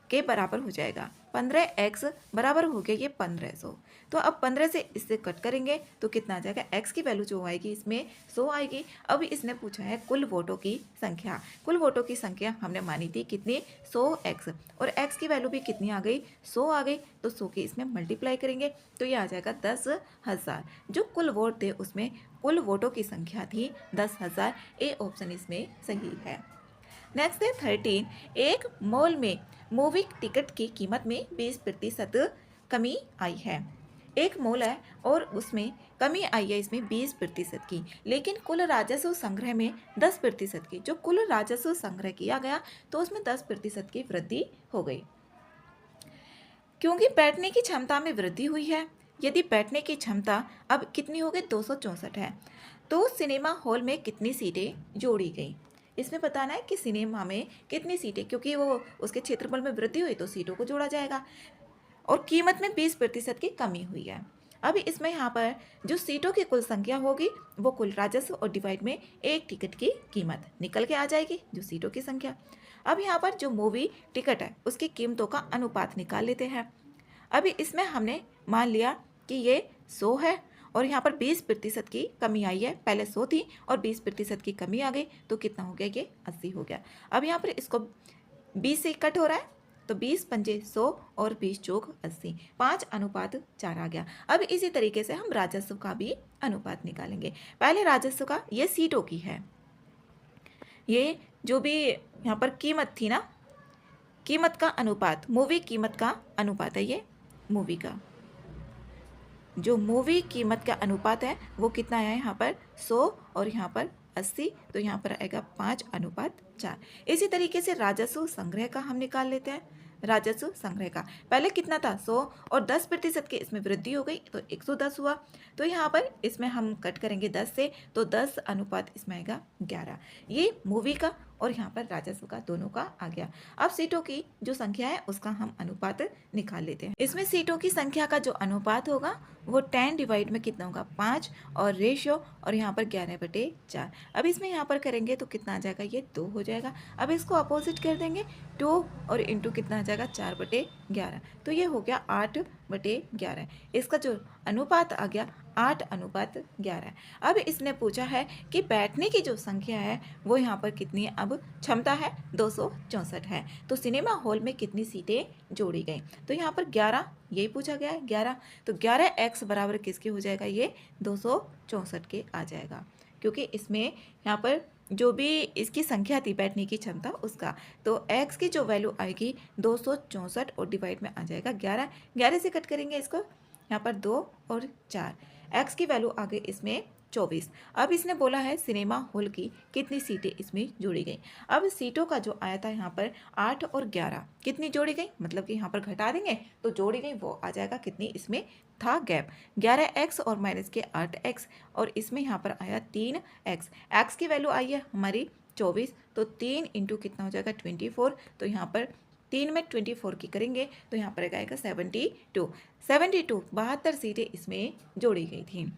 S1: के बराबर हो जाएगा। 15x बराबर हो गया ये 1500। तो अब 15 से इससे कट करेंगे तो कितना आ जाएगा, x की वैल्यू जो आएगी इसमें 100 आएगी। अब इसने पूछा है कुल वोटों की संख्या। कुल वोटों की संख्या हमने मानी थी कितनी, 100x, और x की वैल्यू भी कितनी आ गई, 100 आ गई। तो 100 की इसमें मल्टीप्लाई करेंगे तो ये आ जाएगा 10,000। जो कुल वोट थे उसमें कुल वोटों की संख्या थी 10,000। ए ऑप्शन इसमें सही है। नेक्स्ट है 13, एक मॉल में मूवी टिकट की कीमत में 20% कमी आई है। एक मॉल है और उसमें कमी आई है इसमें 20% की, लेकिन कुल राजस्व संग्रह में 10% की। जो कुल राजस्व संग्रह किया गया तो उसमें 10% की वृद्धि हो गई, क्योंकि बैठने की क्षमता में वृद्धि हुई है। यदि बैठने की क्षमता अब कितनी हो गई, 264 है, तो सिनेमा हॉल में कितनी सीटें जोड़ी गई। इसमें बताना है कि सिनेमा में कितनी सीटें, क्योंकि वो उसके क्षेत्रफल में वृद्धि हुई तो सीटों को जोड़ा जाएगा, और कीमत में 20% की कमी हुई है। अब इसमें यहाँ पर जो सीटों की कुल संख्या होगी वो कुल राजस्व और डिवाइड में एक टिकट की कीमत निकल के आ जाएगी, जो सीटों की संख्या। अब यहाँ पर जो मूवी टिकट है उसकी कीमतों का अनुपात निकाल लेते हैं। अभी इसमें हमने मान लिया कि ये 100 है और यहाँ पर 20% की कमी आई है, पहले 100 थी और 20% की कमी आ गई तो कितना हो गया, ये 80 हो गया। अब यहाँ पर इसको 20 से कट हो रहा है तो 20 पंजे 100 और 20 चौक 80, 5:4 आ गया। अब इसी तरीके से हम राजस्व का भी अनुपात निकालेंगे। पहले राजस्व का, ये सीटों की है, ये जो भी यहाँ पर कीमत थी ना, कीमत का अनुपात, मूवी कीमत का अनुपात है, ये मूवी का जो मूवी कीमत का अनुपात है वो कितना आया है यहाँ पर 100 और यहाँ पर 80, तो यहाँ पर आएगा 5:4। इसी तरीके से राजस्व संग्रह का हम निकाल लेते हैं। राजस्व संग्रह का पहले कितना था, 100 और 10% की इसमें वृद्धि हो गई तो 110 हुआ। तो यहाँ पर इसमें हम कट करेंगे 10 से, तो 10 अनुपात इसमें आएगा 11। ये मूवी का और यहाँ पर राजस्व का दोनों का आ गया। अब सीटों की जो संख्या है उसका हम अनुपात निकाल लेते हैं। इसमें सीटों की संख्या का जो अनुपात होगा वो 10 डिवाइड में कितना होगा, 5, और रेशियो और यहाँ पर 11/4। अब इसमें यहाँ पर करेंगे तो कितना आ जाएगा, ये 2 हो जाएगा। अब इसको अपोजिट कर देंगे, 2 और इंटू कितना आ जाएगा, 4/11, तो ये हो गया 8/11। इसका जो अनुपात आ गया 8:11। अब इसने पूछा है कि बैठने की जो संख्या है वो यहाँ पर कितनी है, अब क्षमता है 264 है, तो सिनेमा हॉल में कितनी सीटें जोड़ी गई। तो यहाँ पर 11 यही पूछा गया है, 11, तो 11x बराबर किसके हो जाएगा, ये 264 के आ जाएगा, क्योंकि इसमें यहाँ पर जो भी इसकी संख्या थी बैठने की क्षमता उसका, तो x की जो वैल्यू आएगी 264 और डिवाइड में आ जाएगा 11। 11 से कट करेंगे इसको, यहाँ पर 2 और 4, x की वैल्यू आ गई इसमें 24। अब इसने बोला है सिनेमा हॉल की कितनी सीटें इसमें जोड़ी गई। अब सीटों का जो आया था यहाँ पर 8 और 11 कितनी जोड़ी गई, मतलब कि यहाँ पर घटा देंगे तो जोड़ी गई वो आ जाएगा कितनी, इसमें था गैप 11x और माइनस के 8x, और इसमें यहाँ पर आया 3x। x की वैल्यू आई है हमारी 24, तो 3 इंटू कितना हो जाएगा 24, तो यहाँ पर 3 में 24 की करेंगे तो यहाँ पर आएगा 72। 72 सीटें इसमें जोड़ी गई थी।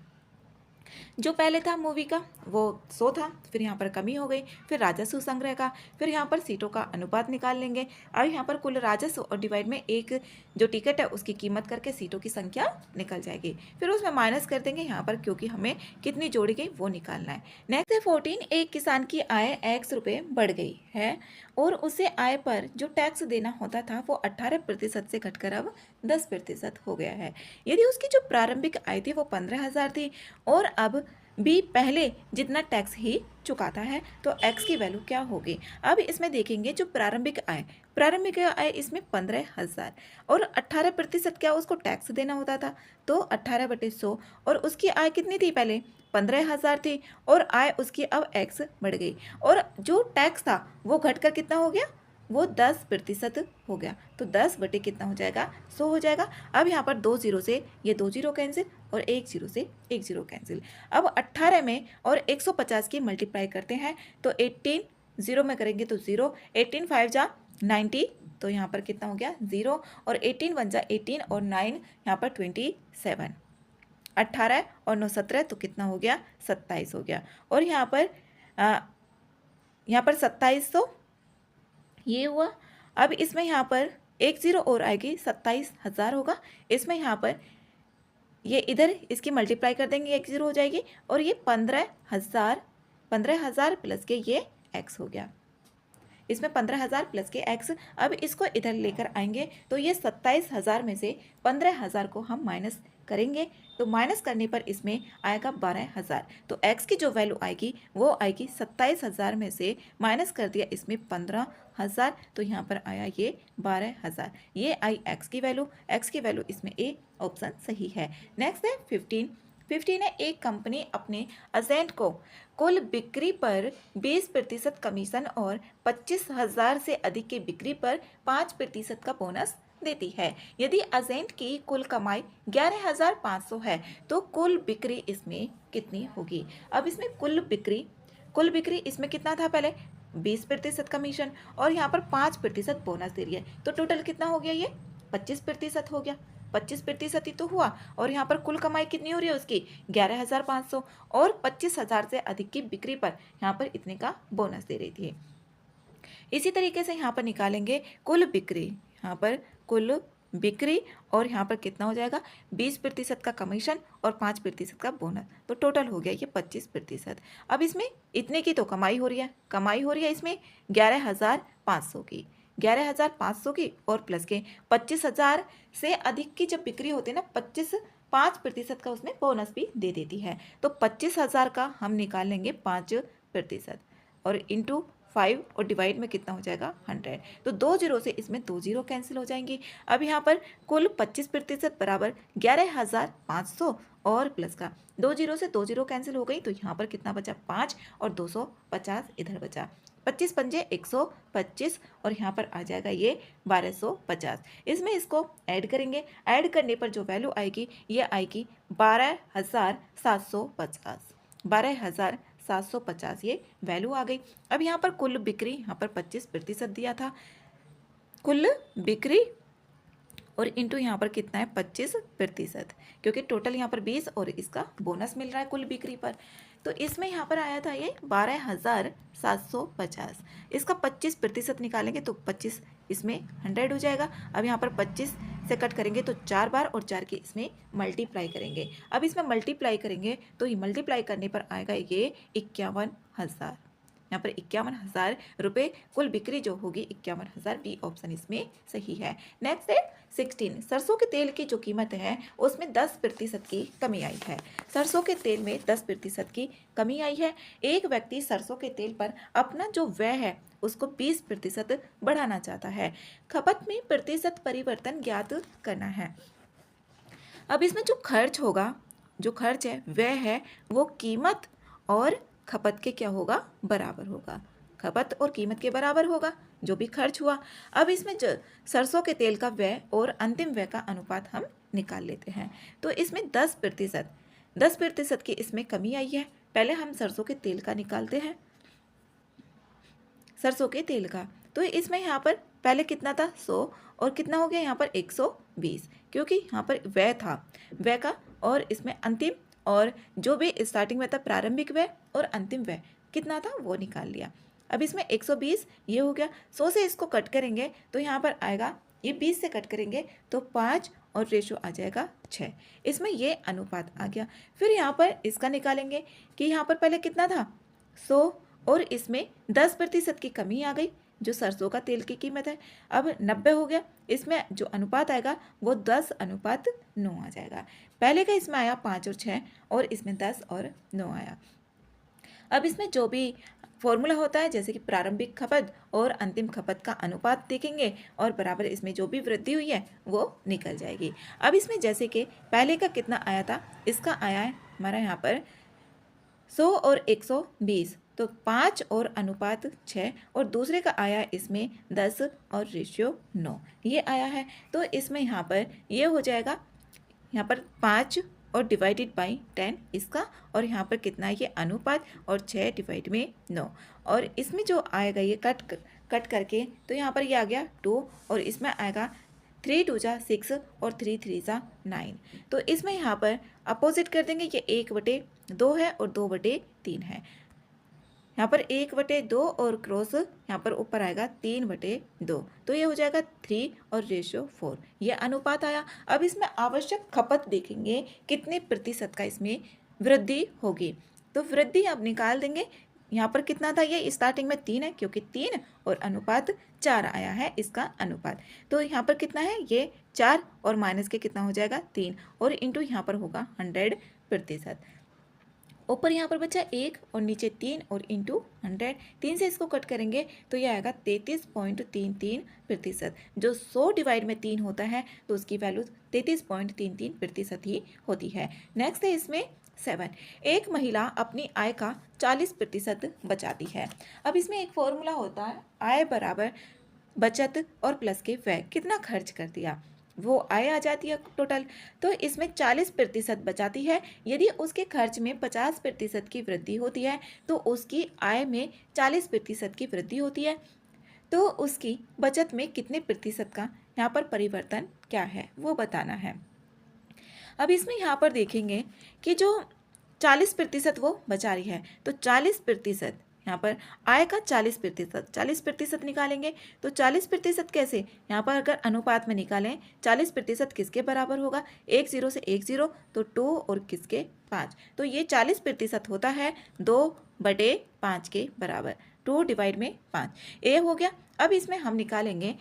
S1: जो पहले था मूवी का वो 100 था, फिर यहाँ पर कमी हो गई, फिर राजस्व संग्रह का, फिर यहाँ पर सीटों का अनुपात निकाल लेंगे। अब यहाँ पर कुल राजस्व और डिवाइड में एक जो टिकट है उसकी कीमत करके सीटों की संख्या निकल जाएगी, फिर उसमें माइनस कर देंगे यहाँ पर, क्योंकि हमें कितनी जोड़ी गई वो निकालना है। नेक्स्ट है 14, एक किसान की आय x रुपये बढ़ गई है और उसे आय पर जो टैक्स देना होता था वो 18% से घटकर अब 10% हो गया है। यदि उसकी जो प्रारंभिक आय थी वो 15,000 थी और अब भी पहले जितना टैक्स ही चुकाता है तो x की वैल्यू क्या होगी। अब इसमें देखेंगे जो प्रारंभिक आय इसमें 15,000 और 18% क्या उसको टैक्स देना होता था, तो 18/100, और उसकी आय कितनी थी, पहले 15,000 थी और आय उसकी अब x बढ़ गई, और जो टैक्स था वो घटकर कितना हो गया, वो 10% हो गया, तो 10 बटे कितना हो जाएगा, 100 हो जाएगा। अब यहाँ पर 2 जीरो से ये 2 जीरो कैंसिल और 1 जीरो से 1 जीरो कैंसिल। अब 18 में और 150 की मल्टीप्लाई करते हैं तो 18 जीरो में करेंगे तो 0, 18 5 जा 90, तो यहाँ पर कितना हो गया 0, और 18 1 जा 18 और 9 यहाँ पर 27, 18 और 9 17, तो कितना हो गया 27 हो गया, और यहाँ पर 2700 ये हुआ। अब इसमें यहाँ पर एक जीरो और आएगी 27,000 होगा। इसमें यहाँ पर ये इधर इसकी मल्टीप्लाई कर देंगे, एक जीरो हो जाएगी और ये 15,000 प्लस के ये x हो गया। इसमें 15,000 प्लस के x। अब इसको इधर लेकर आएंगे तो ये 27,000 में से 15,000 को हम माइनस करेंगे, तो माइनस करने पर इसमें आएगा 12,000। तो x की जो वैल्यू आएगी वो आएगी 27,000 में से माइनस कर दिया इसमें 15,000, तो यहाँ पर आया ये 12,000। ये आई x की वैल्यू। x की वैल्यू इसमें ए ऑप्शन सही है। नेक्स्ट है 15 है, एक कंपनी अपने एजेंट को कुल बिक्री पर 20% कमीशन और 25,000 से अधिक की बिक्री पर 5% का बोनस देती है। यदि एजेंट की कुल कमाई 11,500 है तो कुल बिक्री इसमें कितनी होगी। अब इसमें कुल बिक्री इसमें कितना था, पहले 20% कमीशन और यहाँ पर 5% बोनस दे रही है, तो टोटल कितना हो गया, ये 25% हो गया। 25% ही तो हुआ और यहाँ पर कुल कमाई कितनी हो रही है उसकी 11,500 और 25,000 से अधिक की बिक्री पर यहाँ पर इतने का बोनस दे रही थी। इसी तरीके से यहाँ पर निकालेंगे कुल बिक्री, यहाँ पर कुल बिक्री और यहाँ पर कितना हो जाएगा 20% का कमीशन और 5% का बोनस, तो टोटल हो गया ये 25%। अब इसमें इतने की तो कमाई हो रही है इसमें 11,500 की, 11,500 की और प्लस के 25,000 से अधिक की जब बिक्री होती है ना 5% का उसमें बोनस भी दे देती है। तो 25,000 का हम निकाल लेंगे 5% और इंटू 5 और डिवाइड में कितना हो जाएगा 100। तो 2 जीरो से इसमें 2 जीरो कैंसिल हो जाएंगी। अब यहाँ पर कुल 25% बराबर 11,500 और प्लस का 2 जीरो से 2 जीरो कैंसिल हो गई, तो यहाँ पर कितना बचा 5 और 250 इधर बचा। 25 पंजे 125 और यहाँ पर आ जाएगा ये 1250। इसमें इसको ऐड करेंगे, ऐड करने पर जो वैल्यू आएगी ये आएगी 12,750। 12,750 ये वैल्यू आ गई। अब यहाँ पर कुल बिक्री, यहाँ पर 25% दिया था कुल बिक्री और इंटू यहाँ पर कितना है 25%, क्योंकि टोटल यहाँ पर 20 और इसका बोनस मिल रहा है कुल बिक्री पर। तो इसमें यहाँ पर आया था ये 12,750। इसका 25% निकालेंगे तो 25 इसमें 100 हो जाएगा। अब यहाँ पर 25 से कट करेंगे तो 4 बार और 4 की इसमें मल्टीप्लाई करेंगे। अब इसमें मल्टीप्लाई करेंगे तो ये मल्टीप्लाई करने पर आएगा ये 51,000। यहाँ पर 51,000 रुपये कुल बिक्री जो होगी 51,000, बी ऑप्शन इसमें सही है। नेक्स्ट है 16, सरसों के तेल की जो कीमत है उसमें 10% की कमी आई है। सरसों के तेल में 10% की कमी आई है। एक व्यक्ति सरसों के तेल पर अपना जो व्यय है उसको 20% बढ़ाना चाहता है। खपत में प्रतिशत परिवर्तन ज्ञात करना है। अब इसमें जो खर्च होगा, जो खर्च है व्यय है वो कीमत और खपत के क्या होगा बराबर होगा, खपत और कीमत के बराबर होगा जो भी खर्च हुआ। अब इसमें जो सरसों के तेल का व्यय और अंतिम व्यय का अनुपात हम निकाल लेते हैं। तो इसमें 10% की इसमें कमी आई है। पहले हम सरसों के तेल का निकालते हैं, सरसों के तेल का। तो इसमें यहाँ पर पहले कितना था 100 और कितना हो गया यहाँ पर 120, क्योंकि यहाँ पर व्यय था व्यय का और इसमें अंतिम और जो भी स्टार्टिंग में था प्रारंभिक व्यय और अंतिम व्यय कितना था वो निकाल लिया। अब इसमें 120 ये हो गया। 100 से इसको कट करेंगे तो यहाँ पर आएगा ये 20 से कट करेंगे तो 5 और रेशो आ जाएगा 6। इसमें ये अनुपात आ गया। फिर यहाँ पर इसका निकालेंगे कि यहाँ पर पहले कितना था 100 और इसमें 10% की कमी आ गई जो सरसों का तेल की कीमत है। अब 90 हो गया। इसमें जो अनुपात आएगा वो 10:9 आ जाएगा। पहले का इसमें आया 5 और 6 और इसमें 10 और 9 आया। अब इसमें जो भी फॉर्मूला होता है जैसे कि प्रारंभिक खपत और अंतिम खपत का अनुपात देखेंगे और बराबर इसमें जो भी वृद्धि हुई है वो निकल जाएगी। अब इसमें जैसे कि पहले का कितना आया था, इसका आया है हमारा यहाँ पर 100 और 120, तो 5 और अनुपात 6 और दूसरे का आया इसमें 10 और रेशियो 9 ये आया है। तो इसमें यहाँ पर ये हो जाएगा यहाँ पर 5 और डिवाइडेड बाई 10 इसका और यहाँ पर कितना है ये अनुपात और 6 डिवाइड में 9 और इसमें जो आएगा ये कट करके तो यहाँ पर ये आ गया 2 और इसमें आएगा 3 2 जा 6 और 3 3 जा 9। तो इसमें यहाँ पर अपोजिट कर देंगे, ये 1/2 है और 2/3 है। यहाँ पर 1/2 और क्रॉस यहाँ पर ऊपर आएगा 3/2, तो ये हो जाएगा 3 और रेशियो 4, ये अनुपात आया। अब इसमें आवश्यक खपत देखेंगे कितने प्रतिशत का इसमें वृद्धि होगी, तो वृद्धि अब निकाल देंगे। यहाँ पर कितना था, ये स्टार्टिंग में 3 है क्योंकि 3 और अनुपात 4 आया है इसका अनुपात, तो यहाँ पर कितना है, ये 4 और माइनस के कितना हो जाएगा 3 और इंटू यहाँ पर होगा 100%। ऊपर यहाँ पर बचा 1 और नीचे 3 और इंटू 100, 3 से इसको कट करेंगे तो ये आएगा 33.33%। जो 100 डिवाइड में 3 होता है तो उसकी वैल्यू 33.33% ही होती है। नेक्स्ट है इसमें 7, एक महिला अपनी आय का 40% बचाती है। अब इसमें एक फॉर्मूला होता है, आय बराबर बचत और प्लस के व्यय, कितना खर्च कर दिया वो आय आ जाती है टोटल। तो इसमें 40% बचाती है, यदि उसके खर्च में 50% की वृद्धि होती है तो उसकी आय में 40% की वृद्धि होती है, तो उसकी बचत में कितने प्रतिशत का यहाँ पर परिवर्तन क्या है वो बताना है। अब इसमें यहाँ पर देखेंगे कि जो 40% वो बचा रही है, तो 40% यहाँ पर आय का 40% निकालेंगे, तो 40% कैसे, यहाँ पर अगर अनुपात में निकालें 40% किसके बराबर होगा, 1 0 से 1 0, तो 2 और किसके 5, तो ये 40% होता है 2/5 के बराबर, 2 डिवाइड में 5, ए हो गया। अब इसमें हम निकालेंगे,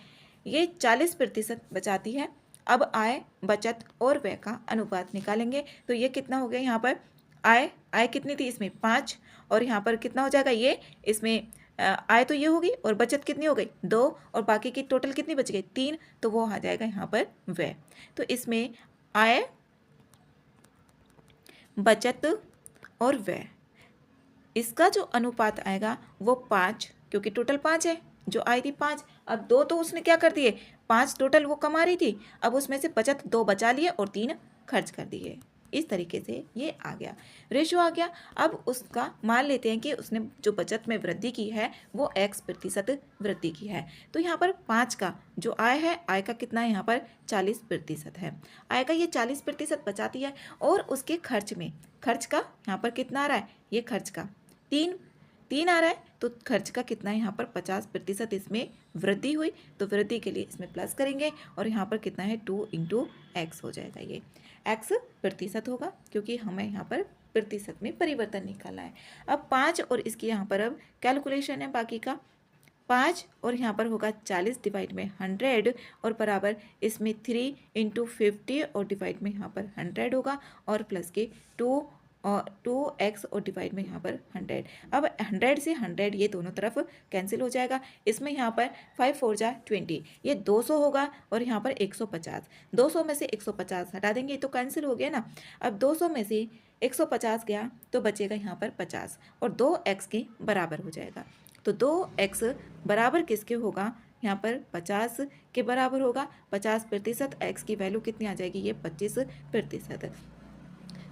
S1: ये 40% बचाती है, अब आय बचत और व्यय का अनुपात निकालेंगे, तो ये कितना हो गया, यहाँ पर आय कितनी थी इसमें 5, और यहाँ पर कितना हो जाएगा, ये इसमें आय तो ये होगी और बचत कितनी हो गई 2, और बाकी की टोटल कितनी बच गई 3, तो वो आ जाएगा यहाँ पर व्यय। तो इसमें आय बचत और व्यय, इसका जो अनुपात आएगा वो 5, क्योंकि टोटल 5 है, जो आई थी 5, अब 2 तो उसने क्या कर दिए, 5 टोटल वो कमा रही थी, अब उसमें से बचत 2 बचा लिए और 3 खर्च कर दिए। इस तरीके से ये आ गया, रेशो आ गया। अब उसका मान लेते हैं कि उसने जो बचत में वृद्धि की है वो X% वृद्धि की है, तो यहाँ पर 5 का जो आय है, आय का कितना है यहाँ पर 40% है, आय का ये 40% बचाती है, और उसके खर्च का यहाँ पर कितना आ रहा है, ये खर्च का 3 आ रहा है, तो खर्च का कितना है यहाँ पर 50% इसमें वृद्धि हुई, तो वृद्धि के लिए इसमें प्लस करेंगे, और यहाँ पर कितना है 2 × X हो जाएगा, ये X% होगा क्योंकि हमें यहाँ पर प्रतिशत में परिवर्तन निकालना है। अब 5 और इसकी यहाँ पर अब कैलकुलेशन है, बाकी का 5 और यहाँ पर होगा 40 डिवाइड में 100 और बराबर इसमें 3 × 50 और डिवाइड में यहाँ पर 100 होगा, और प्लस के 2 और 2x और डिवाइड में यहाँ पर 100। अब 100 से 100 ये दोनों तरफ कैंसिल हो जाएगा, इसमें यहाँ पर 5 4 जा 20, ये 200 होगा, और यहाँ पर 150, 200 में से 150 हटा देंगे तो कैंसिल हो गया ना। अब 200 में से 150 गया तो बचेगा यहाँ पर 50, और 2x के बराबर हो जाएगा, तो 2x बराबर किसके होगा, यहाँ पर 50 के बराबर होगा। 50% x की वैल्यू कितनी आ जाएगी, ये 25%,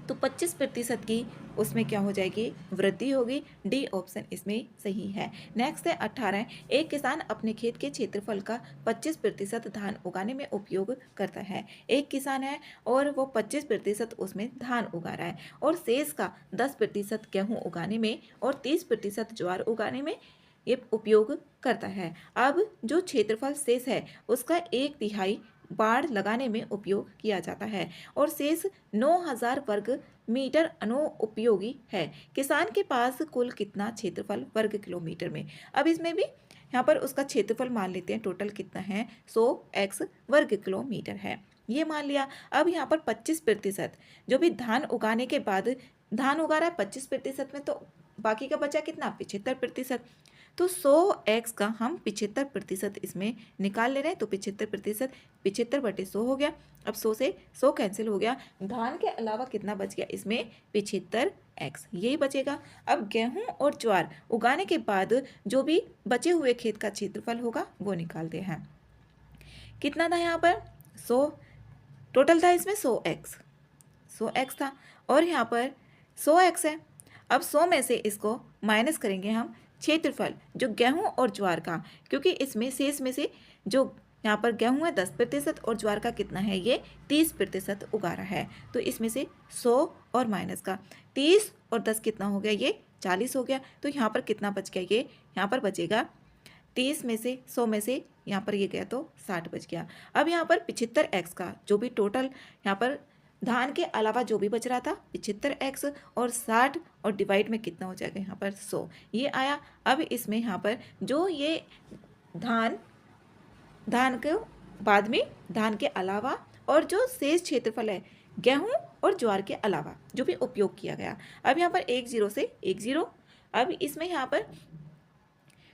S1: तो 25% की उसमें क्या हो जाएगी, वृद्धि होगी। डी ऑप्शन इसमें सही है। नेक्स्ट है 18, एक किसान अपने खेत के क्षेत्रफल का 25% धान उगाने में उपयोग करता है। एक किसान है और वो 25% उसमें धान उगा रहा है, और शेष का 10% गेहूँ उगाने में और 30% ज्वार उगाने में ये उपयोग करता है। अब जो क्षेत्रफल शेष है उसका 1/3 बाड़ लगाने में उपयोग किया जाता है, और शेष 9000 वर्ग मीटर अनुपयोगी है। किसान के पास कुल कितना क्षेत्रफल वर्ग किलोमीटर में। अब इसमें भी यहाँ पर उसका क्षेत्रफल मान लेते हैं, टोटल कितना है 100x वर्ग किलोमीटर है, ये मान लिया। अब यहाँ पर 25% जो भी धान उगाने के बाद धान उगा रहा है 25% में, तो बाकी का बचा कितना 75%, तो 100x का हम 75% इसमें निकाल ले रहे हैं, तो 75% 75/100 हो गया। अब 100 से 100 कैंसिल हो गया, धान के अलावा कितना बच गया इसमें 75x, यही बचेगा। अब गेहूं और ज्वार उगाने के बाद जो भी बचे हुए खेत का क्षेत्रफल होगा वो निकालते हैं। कितना था यहाँ पर 100, टोटल था इसमें 100x था, और यहाँ पर 100x है। अब 100 में से इसको माइनस करेंगे हम क्षेत्रफल जो गेहूं और ज्वार का, क्योंकि इसमें शेष में से जो यहाँ पर गेहूं है 10% और ज्वार का कितना है ये 30% उगा रहा है, तो इसमें से 100 और माइनस का 30 और 10 कितना हो गया, ये 40 हो गया। तो यहाँ पर कितना बच गया, ये यहाँ पर बचेगा 30 में से 100 में से यहाँ पर ये गया तो 60 बच गया। अब यहाँ पर 75x का जो भी टोटल यहाँ पर धान के अलावा जो भी बच रहा था 75x और 60 और डिवाइड में कितना हो जाएगा यहाँ पर 100 ये आया। अब इसमें यहाँ पर जो ये धान के बाद में धान के अलावा और जो शेष क्षेत्रफल है गेहूं और ज्वार के अलावा जो भी उपयोग किया गया। अब यहाँ पर 1 0 से 1 0। अब इसमें यहाँ पर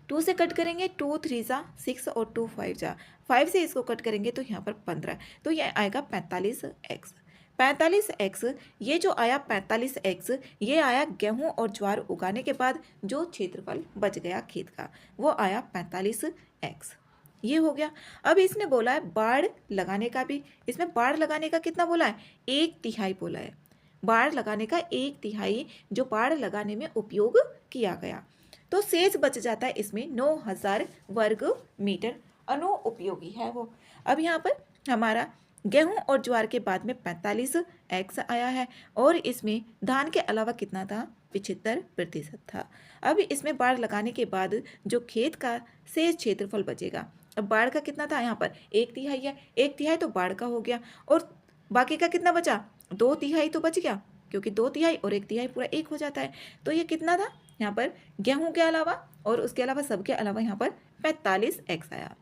S1: 2 से कट करेंगे, 2 3 जा 6 और 2 5 जा 5 से इसको कट करेंगे तो यहाँ पर 15, तो ये आएगा 45x। 45x ये जो आया 45x ये आया गेहूं और ज्वार उगाने के बाद जो क्षेत्रफल बच गया खेत का वो आया 45x, ये हो गया। अब इसने बोला है बाढ़ लगाने का भी, इसमें बाढ़ लगाने का कितना बोला है, 1/3 बोला है। बाढ़ लगाने का 1/3 जो बाढ़ लगाने में उपयोग किया गया, तो शेष बच जाता है इसमें 9000 वर्ग मीटर, अनुपयोगी है वो। अब यहाँ पर हमारा गेहूं और ज्वार के बाद में 45x आया है और इसमें धान के अलावा कितना था, 75% था। अब इसमें बाढ़ लगाने के बाद जो खेत का शेष क्षेत्रफल बचेगा, अब बाढ़ का कितना था यहाँ पर 1/3 है, 1/3 तो बाढ़ का हो गया और बाकी का कितना बचा, 2/3 तो बच गया क्योंकि 2/3 और 1/3 पूरा 1 हो जाता है। तो ये कितना था यहाँ पर गेहूं के अलावा और उसके अलावा सबके अलावा यहाँ पर 45x आया।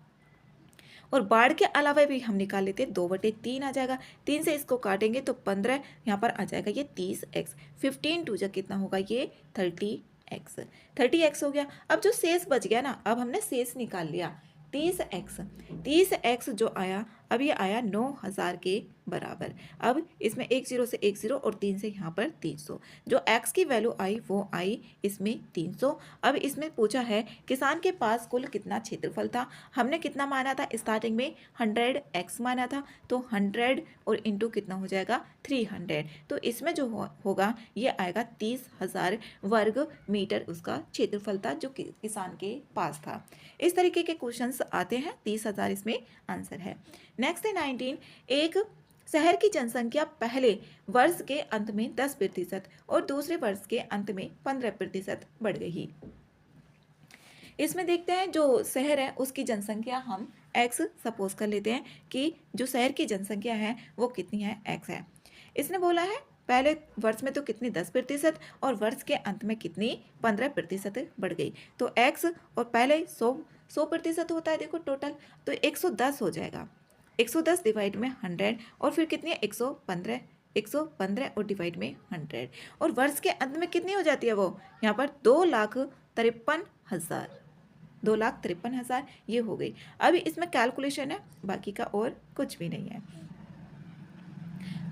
S1: और बाढ़ के अलावा भी हम निकाल लेते हैं, 2/3 आ जाएगा, 3 से इसको काटेंगे तो 15 यहाँ पर आ जाएगा ये 30x, 15 2 जा कितना होगा ये 30x हो गया। अब जो शेष बच गया ना, अब हमने शेष निकाल लिया 30x जो आया अब ये आया 9000 के बराबर। अब इसमें 1 0 से 1 0 और 3 से यहाँ पर 300, जो x की वैल्यू आई वो आई इसमें 300। अब इसमें पूछा है किसान के पास कुल कितना क्षेत्रफल था, हमने कितना माना था स्टार्टिंग में 100x माना था, तो 100 और इंटू कितना हो जाएगा 300, तो इसमें जो होगा ये आएगा 30,000 वर्ग मीटर उसका क्षेत्रफल था जो किसान के पास था। इस तरीके के क्वेश्चंस आते हैं, 30,000 इसमें आंसर है। नेक्स्ट है 19, एक शहर की जनसंख्या पहले वर्ष के अंत में 10% और दूसरे वर्ष के अंत में 15% बढ़ गई। इसमें देखते हैं जो शहर है उसकी जनसंख्या हम x सपोज कर लेते हैं कि जो शहर की जनसंख्या है वो कितनी है, x है। इसने बोला है पहले वर्ष में तो कितनी 10% और वर्ष के अंत में कितनी 15% बढ़ गई, तो x और पहले 100% होता है देखो टोटल, तो 110 हो जाएगा। 110 डिवाइड में 100 और फिर कितनी है 115 और डिवाइड में 100 और वर्ष के अंत में कितनी हो जाती है वो यहाँ पर 2,53,000 ये हो गई। अभी इसमें कैलकुलेशन है, बाकी का और कुछ भी नहीं है।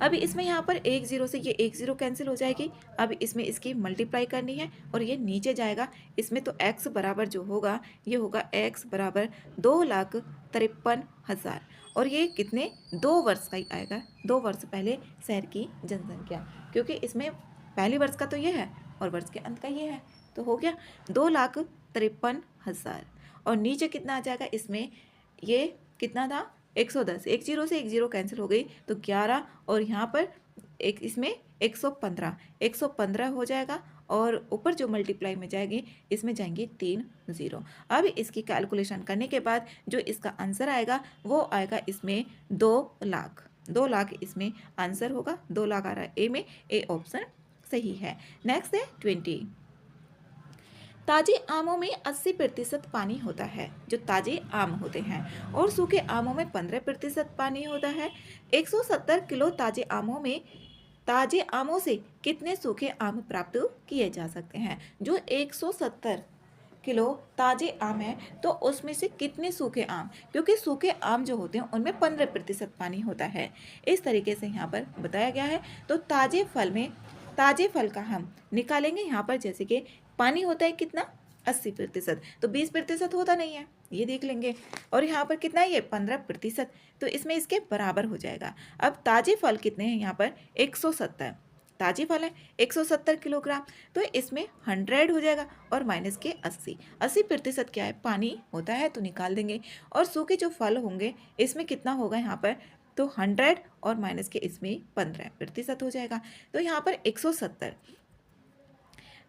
S1: अभी इसमें यहाँ पर 1 0 से ये 1 0 कैंसिल हो जाएगी। अब इसमें इसकी मल्टीप्लाई करनी है और ये नीचे जाएगा इसमें, तो x बराबर जो होगा ये होगा x बराबर 2,53,000 और ये कितने 2 वर्ष का ही आएगा, 2 वर्ष पहले शहर की जनसंख्या, क्योंकि इसमें पहले वर्ष का तो ये है और वर्ष के अंत का ये है, तो हो गया 2,53,000 और नीचे कितना आ जाएगा इसमें, ये कितना था 110, 1 0 से 1 0 कैंसिल हो गई तो 11 और यहाँ पर एक इसमें 115 हो जाएगा और ऊपर जो मल्टीप्लाई में जाएगी इसमें जाएंगे 3 0। अब इसकी कैलकुलेशन करने के बाद जो इसका आंसर आएगा वो आएगा इसमें 2 लाख इसमें आंसर होगा, 2 लाख आ रहा है ए में, ए ऑप्शन सही है। नेक्स्ट है 20, ताजे आमों में 80% पानी होता है जो ताजे आम होते हैं और सूखे आमों में 15% पानी होता है। 170 किलो ताजे आमों से कितने सूखे आम प्राप्त किए जा सकते हैं। जो 170 किलो ताजे आम है तो उसमें से कितने सूखे आम, क्योंकि सूखे आम जो होते हैं उनमें 15% पानी होता है, इस तरीके से यहाँ पर बताया गया है। तो ताजे फल का हम निकालेंगे यहाँ पर, जैसे कि पानी होता है कितना 80%, तो 20% होता नहीं है, ये देख लेंगे। और यहाँ पर कितना है ये 15%, तो इसमें इसके बराबर हो जाएगा। अब ताजे फल कितने हैं यहाँ पर 170 ताजे फल है 170 किलोग्राम, तो इसमें 100 हो जाएगा और माइनस के 80% क्या है पानी होता है, तो निकाल देंगे। और सूखे जो फल होंगे इसमें कितना होगा यहाँ पर, तो 100 और माइनस के इसमें 15% हो जाएगा। तो यहाँ पर 170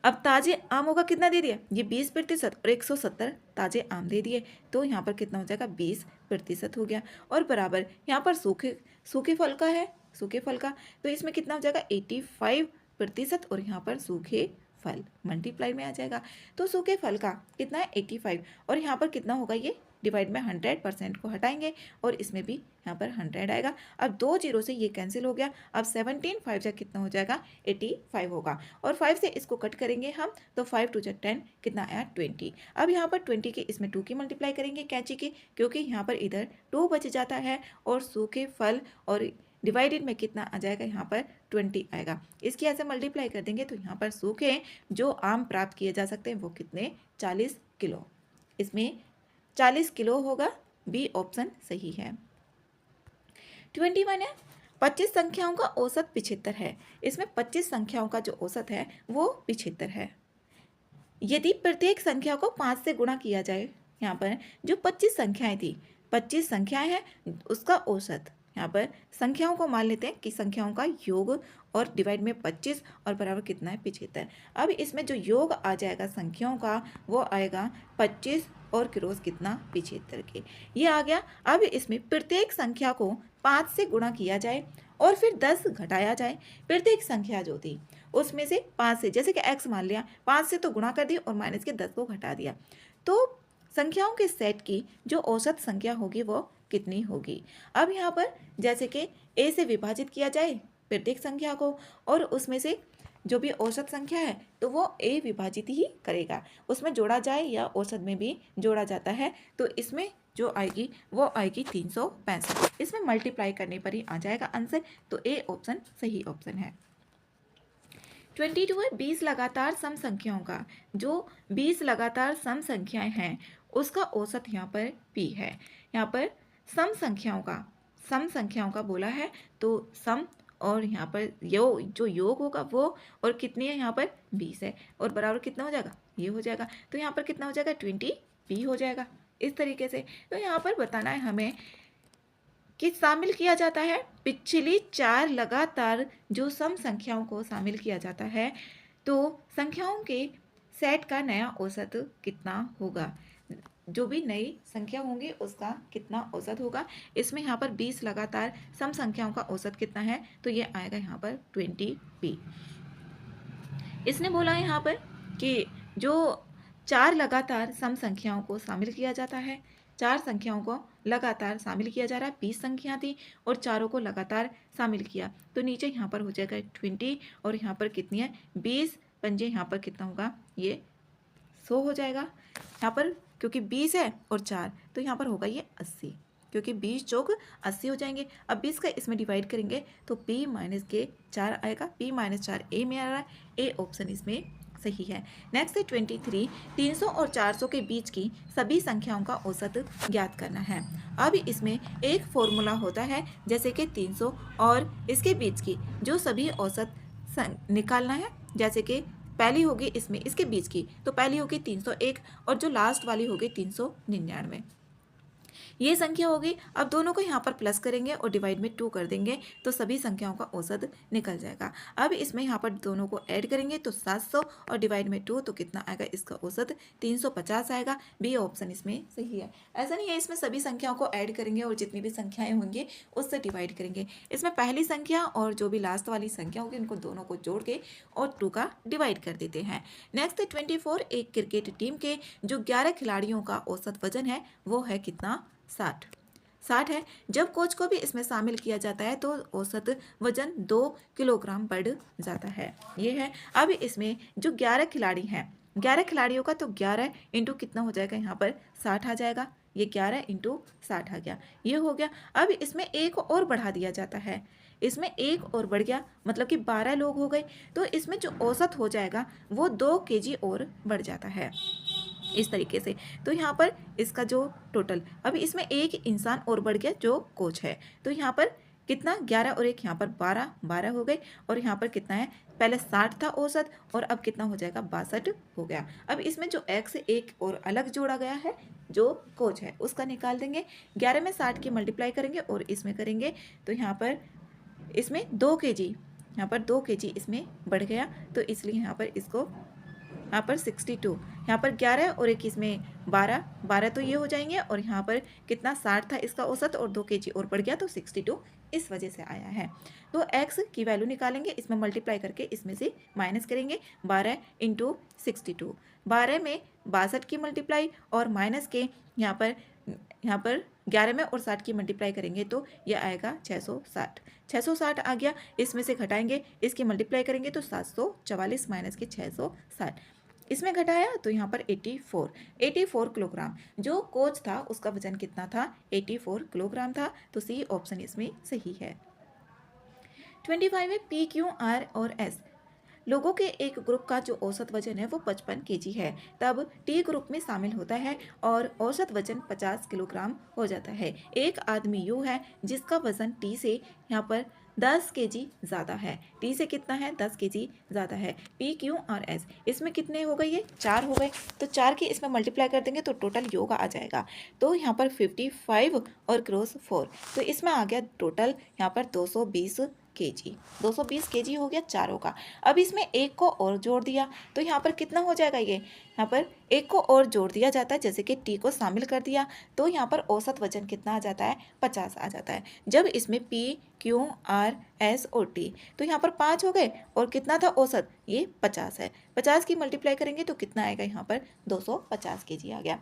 S1: अब ताजे आमों का कितना दे दिया, ये 20% और 170 ताजे आम दे दिए, तो यहाँ पर कितना हो जाएगा, 20% हो गया। और बराबर यहाँ पर सूखे फल का है, सूखे फल का, तो इसमें कितना हो जाएगा, 85% और यहाँ पर सूखे फल मल्टीप्लाई में आ जाएगा। तो सूखे फल का कितना है, 85, और यहाँ पर कितना होगा, ये डिवाइड में 100% को हटाएंगे और इसमें भी यहाँ पर 100 आएगा। अब 2 जीरो से ये कैंसिल हो गया। अब 17 5 जा कितना हो जाएगा, 85 होगा। और 5 से इसको कट करेंगे हम, तो 5 2 जा 10, कितना आया, 20। अब यहाँ पर 20 के इसमें 2 की मल्टीप्लाई करेंगे कैंची की, क्योंकि यहाँ पर इधर 2 बच जाता है, और सूखे फल और डिवाइडेड में कितना आ जाएगा, यहाँ पर 20 आएगा। इसकी ऐसे मल्टीप्लाई कर देंगे तो यहाँ पर सूखे जो आम प्राप्त किए जा सकते हैं वो कितने, 40 किलो। इसमें 40 किलो होगा, बी ऑप्शन सही है। 21 है, 25 संख्याओं का औसत 75 है। इसमें 25 संख्याओं का जो औसत है वो 75 है। यदि प्रत्येक संख्या को 5 से गुणा किया जाए, यहाँ पर जो 25 संख्याएं थी, 25 संख्याएं हैं, उसका औसत, यहाँ पर संख्याओं को मान लेते हैं कि संख्याओं का योग और डिवाइड में 25 और बराबर कितना है, 75। अब इसमें जो योग आ जाएगा संख्याओं का वो आएगा 25 और क्रॉस कितना, 75 के, ये आ गया। अब इसमें प्रत्येक संख्या को 5 से गुणा किया जाए और फिर 10 घटाया जाए। प्रत्येक संख्या जो थी उसमें से 5 से, जैसे कि x मान लिया, 5 से तो गुणा कर दी और माइनस के 10 को घटा दिया, तो संख्याओं के सेट की जो औसत संख्या होगी वो कितनी होगी। अब यहाँ पर जैसे कि a से विभाजित किया जाए प्रत्येक संख्या को, और उसमें से जो भी औसत संख्या है तो वो a विभाजित ही करेगा, उसमें जोड़ा जाए या औसत में भी जोड़ा जाता है, तो इसमें जो आएगी वो आएगी 365। इसमें मल्टीप्लाई करने पर ही आ जाएगा आंसर, तो ए ऑप्शन सही ऑप्शन है। 22 है, 20 लगातार सम संख्याओं का, जो 20 लगातार सम संख्याएं हैं उसका औसत यहाँ पर p है। यहाँ पर सम संख्याओं का बोला है, तो सम और यहाँ पर जो योग होगा वो, और कितनी है यहाँ पर 20 है, और बराबर कितना हो जाएगा, ये हो जाएगा, तो यहाँ पर कितना हो जाएगा, 20p हो जाएगा। इस तरीके से तो यहाँ पर बताना है हमें कि शामिल किया जाता है पिछली 4 लगातार जो सम संख्याओं को शामिल किया जाता है, तो संख्याओं के सेट का नया औसत कितना होगा, जो भी नई संख्या होंगी उसका कितना औसत होगा। इसमें यहाँ पर 20 लगातार सम संख्याओं का औसत कितना है, तो ये आएगा यहाँ पर 20p। इसने बोला है यहाँ पर कि जो 4 लगातार सम संख्याओं को शामिल किया जाता है, 4 संख्याओं को लगातार शामिल किया जा रहा है, 20 संख्या थी और चारों को लगातार शामिल किया, तो नीचे यहाँ पर हो जाएगा 20 और यहाँ पर कितनी है, 20 पंजे, यहाँ पर कितना होगा, ये 100 हो जाएगा। यहाँ पर क्योंकि 20 है और 4, तो यहाँ पर होगा ये 80, क्योंकि 20 चौक 80 हो जाएंगे। अब 20 का इसमें डिवाइड करेंगे तो p माइनस के 4 आएगा, p माइनस 4 a में आ रहा है, ए ऑप्शन इसमें सही है। नेक्स्ट है 23, 300 और 400 के बीच की सभी संख्याओं का औसत ज्ञात करना है। अब इसमें एक फॉर्मूला होता है, जैसे कि 300 और इसके बीच की जो सभी औसत निकालना है, जैसे कि पहली होगी इसमें इसके बीच की, तो पहली होगी 301 और जो लास्ट वाली होगी 399, ये संख्या होगी। अब दोनों को यहाँ पर प्लस करेंगे और डिवाइड में 2 कर देंगे, तो सभी संख्याओं का औसत निकल जाएगा। अब इसमें यहाँ पर दोनों को ऐड करेंगे तो 700 और डिवाइड में 2, तो कितना आएगा, इसका औसत 350 आएगा। बी ऑप्शन इसमें सही है। ऐसा नहीं है इसमें सभी संख्याओं को ऐड करेंगे और जितनी भी संख्याएं होंगी उससे डिवाइड करेंगे। इसमें पहली संख्या और जो भी लास्ट वाली संख्या होगी उनको दोनों को जोड़ के और 2 का डिवाइड कर देते हैं। नेक्स्ट 24, एक क्रिकेट टीम के जो 11 खिलाड़ियों का औसत वजन है वो है कितना, 60 है। जब कोच को भी इसमें शामिल किया जाता है तो औसत वजन 2 किलोग्राम बढ़ जाता है, ये है। अब इसमें जो 11 खिलाड़ी हैं, 11 खिलाड़ियों का तो 11 इंटू कितना हो जाएगा, यहाँ पर 60 आ जाएगा, ये 11 इंटू 60 आ गया, ये हो गया। अब इसमें एक और बढ़ा दिया जाता है, इसमें एक और बढ़ गया, मतलब कि 12 लोग हो गए, तो इसमें जो औसत हो जाएगा वो 2 kg और बढ़ जाता है, इस तरीके से। तो यहाँ पर इसका जो टोटल, अभी इसमें एक इंसान और बढ़ गया जो कोच है, तो यहाँ पर कितना, 11 और एक यहाँ पर 12 हो गए, और यहाँ पर कितना है, पहले 60 था औसत और अब कितना हो जाएगा, 62 हो गया। अब इसमें जो x एक और अलग जोड़ा गया है जो कोच है उसका निकाल देंगे, 11 में 60 की मल्टीप्लाई करेंगे और इसमें करेंगे, तो यहाँ पर इसमें 2 kg, यहाँ पर 2 kg इसमें बढ़ गया, तो इसलिए यहाँ पर इसको यहाँ पर 62, यहाँ पर 11 और 21 में 12, 12 तो ये हो जाएंगे और यहाँ पर कितना 60 था इसका औसत और 2 kg और बढ़ गया तो 62 इस वजह से आया है। तो x की वैल्यू निकालेंगे, इसमें मल्टीप्लाई करके इसमें से माइनस करेंगे 12 इंटू 62, 12 में 62 की मल्टीप्लाई और माइनस के यहाँ पर 11 में और 60 की मल्टीप्लाई करेंगे तो ये आएगा 660, 660 आ गया। इसमें से घटाएंगे, इसकी मल्टीप्लाई करेंगे तो 744 माइनस के 660, इसमें घटाया तो यहाँ पर 84 किलोग्राम। जो कोच था उसका वजन कितना था? 84 किलोग्राम था। तो सी ऑप्शन इसमें सही है। 25 में पी, क्यू, आर और एस लोगों के एक ग्रुप का जो औसत वजन है वो 55 kg है, तब टी ग्रुप में शामिल होता है और औसत वजन 50 किलोग्राम हो जाता है। एक आदमी यू है जिसका वजन टी से यहाँ पर 10 kg ज़्यादा है। टी से कितना है? 10 kg ज़्यादा है। पी, क्यू और एस इसमें कितने हो गए? ये 4 हो गए। तो 4 की इसमें मल्टीप्लाई कर देंगे तो टोटल योग आ जाएगा। तो यहाँ पर 55 और क्रॉस 4, तो इसमें आ गया टोटल यहाँ पर 220 kg, 220 kg हो गया चारों का। अब इसमें एक को और जोड़ दिया तो यहाँ पर कितना हो जाएगा? ये यहाँ पर एक को और जोड़ दिया जाता है, जैसे कि टी को शामिल कर दिया तो यहाँ पर औसत वजन कितना आ जाता है? 50 आ जाता है। जब इसमें पी, क्यू, आर, एस और टी तो यहाँ पर 5 हो गए और कितना था औसत? ये 50 है। 50 की मल्टीप्लाई करेंगे तो कितना आएगा? यहाँ पर 250 kg आ गया।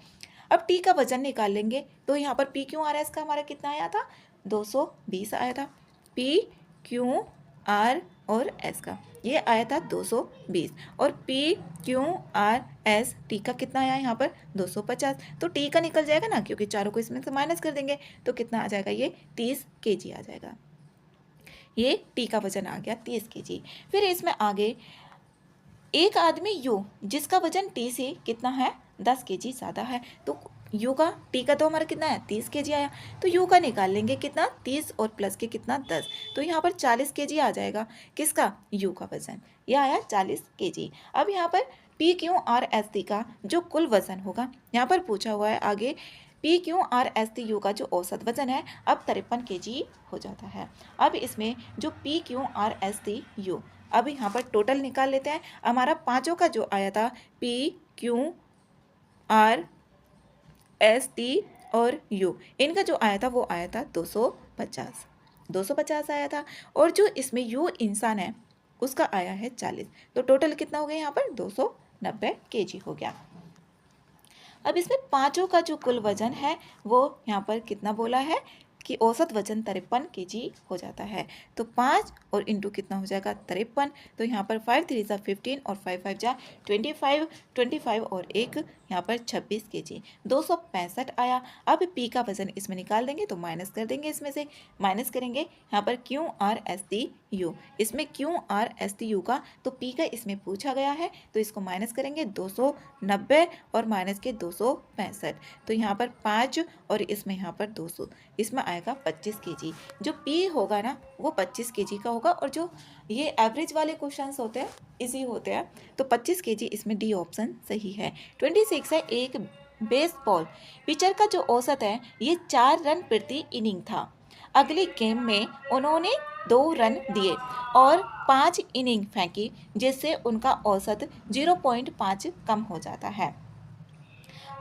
S1: अब टी का वजन निकाल लेंगे तो यहाँ पर पी, क्यू, आर, एस का हमारा कितना आया था? 220 आया था। पी, क्यू, आर और एस का ये आया था 220 और P, Q, R, S, T का कितना आया यहाँ पर? 250। तो टी का निकल जाएगा ना, क्योंकि चारों को इसमें से माइनस कर देंगे तो कितना आ जाएगा? ये 30 kg आ जाएगा। ये टी का वजन आ गया 30 kg। फिर इसमें आगे एक आदमी यू जिसका वजन टी से कितना है? 10 kg ज़्यादा है। तो यू का, टी का तो हमारा कितना है? 30 kg आया। तो यू का निकाल लेंगे कितना? 30 और प्लस के कितना? 10। तो यहाँ पर 40 kg आ जाएगा। किसका? यू का वजन। यह आया 40 kg। अब यहाँ पर P, Q, R, S, T का जो कुल वजन होगा, यहाँ पर पूछा हुआ है आगे P, Q, R, S, T, U का जो औसत वजन है अब 53 kg हो जाता है। अब इसमें जो P, Q, R, S, T, U, अब यहाँ पर टोटल निकाल लेते हैं। हमारा पांचों का जो आया था P, Q, R, S, T और यू, इनका जो आया था वो आया था 250, 250 आया था। और जो इसमें यू इंसान है उसका आया है 40। तो टोटल कितना हो गया? यहाँ पर 290 kg हो गया। अब इसमें पांचों का जो कुल वजन है वो यहाँ पर कितना बोला है कि औसत वजन 53 kg हो जाता है। तो 5 और इंटू कितना हो जाएगा? 53। तो यहाँ पर 5 3 जा 15 और 5 5 जा 25, 25 और 1 यहाँ पर 26 kg, 265 आया। अब पी का वजन इसमें निकाल देंगे तो माइनस कर देंगे, इसमें से माइनस करेंगे यहाँ पर Q, R, S, T, U, इसमें Q, R, S, T, U का तो पी का इसमें पूछा गया है तो इसको माइनस करेंगे 290 और माइनस के 265। तो यहाँ पर 5 और इसमें यहाँ पर 200, इसमें आएगा 25 kg। जो पी होगा ना वो 25 kg का होगा। और जो ये एवरेज वाले क्वेश्चंस होते हैं इजी होते हैं तो 25 kg इसमें डी ऑप्शन सही है। 26 है एक बेसबॉल पिचर का जो औसत है ये 4 रन प्रति इनिंग था। अगली गेम में उन्होंने 2 रन दिए और 5 इनिंग फेंकी जिससे उनका औसत 0.5 कम हो जाता है।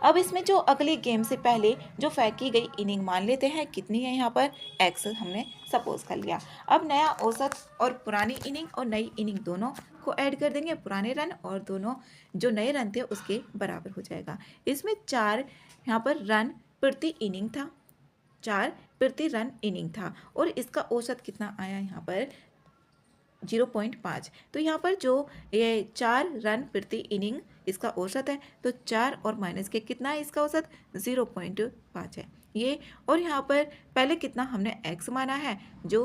S1: अब इसमें जो अगली गेम से पहले जो फेंकी गई इनिंग मान लेते हैं कितनी है, यहाँ पर x हमने सपोज कर लिया। अब नया औसत और पुरानी इनिंग और नई इनिंग दोनों को ऐड कर देंगे, पुराने रन और दोनों जो नए रन थे उसके बराबर हो जाएगा। इसमें 4 यहाँ पर रन प्रति इनिंग था, 4 प्रति रन इनिंग था और इसका औसत कितना आया यहाँ पर 0.5। तो यहाँ पर जो ये 4 रन प्रति इनिंग इसका औसत है तो 4 और माइनस के कितना है इसका औसत 0.5 है ये। और यहाँ पर पहले कितना हमने x माना है जो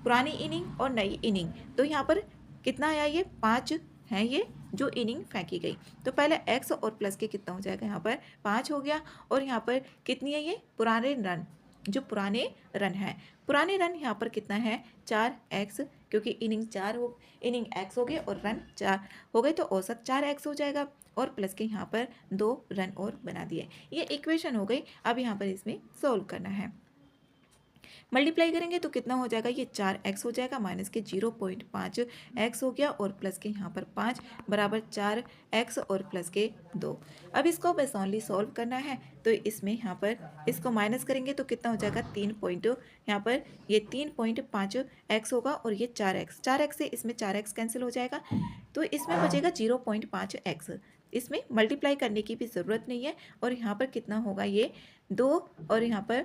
S1: पुरानी इनिंग और नई इनिंग, तो यहाँ पर कितना आया? ये 5 है ये जो इनिंग फेंकी गई। तो पहले x और प्लस के कितना हो जाएगा? यहाँ पर 5 हो गया। और यहाँ पर कितनी है? ये पुराने रन, जो पुराने रन है, पुराने रन यहाँ पर कितना है? 4x, क्योंकि इनिंग 4 हो, इनिंग x हो गए और रन 4 हो गए तो औसत 4x हो जाएगा। और प्लस के यहाँ पर 2 रन और बना दिए। ये इक्वेशन हो गई। अब यहाँ पर इसमें सोल्व करना है। मल्टीप्लाई करेंगे तो कितना हो जाएगा, ये 4x हो जाएगा, माइनस के 0.5x हो गया और प्लस के यहाँ पर 5 बराबर 4x और प्लस के 2। अब इसको बस ओनली सॉल्व करना है, तो इसमें यहाँ पर इसको माइनस करेंगे तो कितना हो जाएगा, 3 पॉइंट, यहाँ पर ये 3.5x होगा और ये 4x से इसमें 4x कैंसिल हो जाएगा, तो इसमें बचेगा 0.5x। इसमें मल्टीप्लाई करने की भी ज़रूरत नहीं है। और यहाँ पर कितना होगा, ये 2 और यहाँ पर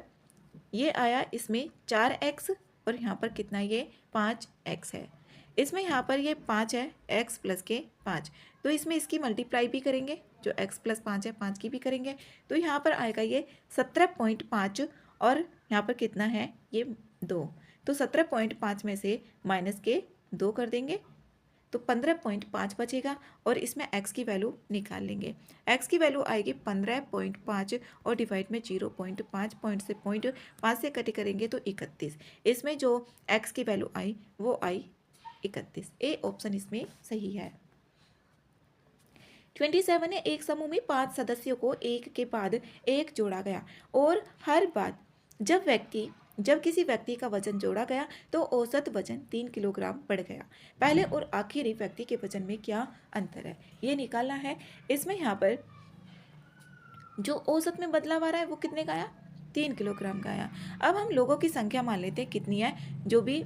S1: ये आया इसमें 4x और यहाँ पर कितना, ये 5x है। इसमें यहाँ पर ये 5 है, x प्लस के 5, तो इसमें इसकी मल्टीप्लाई भी करेंगे, जो x प्लस 5 है 5 की भी करेंगे, तो यहाँ पर आएगा ये 17.5 और यहाँ पर कितना है, ये 2, तो 17.5 में से माइनस के 2 कर देंगे तो 15.5 बचेगा और इसमें x की वैल्यू निकाल लेंगे। x की वैल्यू आएगी 15.5 और डिवाइड में 0.5, पॉइंट से 0.5 से कट करेंगे तो 31। इसमें जो x की वैल्यू आई वो आई 31। ए ऑप्शन इसमें सही है। 27 है, एक समूह में 5 सदस्यों को एक के बाद एक जोड़ा गया और हर बार जब किसी व्यक्ति का वजन जोड़ा गया तो औसत वजन 3 किलोग्राम बढ़ गया। पहले और आखिरी व्यक्ति के वजन में क्या अंतर है, ये निकालना है। इसमें यहाँ पर जो औसत में बदलाव आ रहा है वो कितने का आया, 3 किलोग्राम का आया। अब हम लोगों की संख्या मान लेते हैं कितनी है, जो भी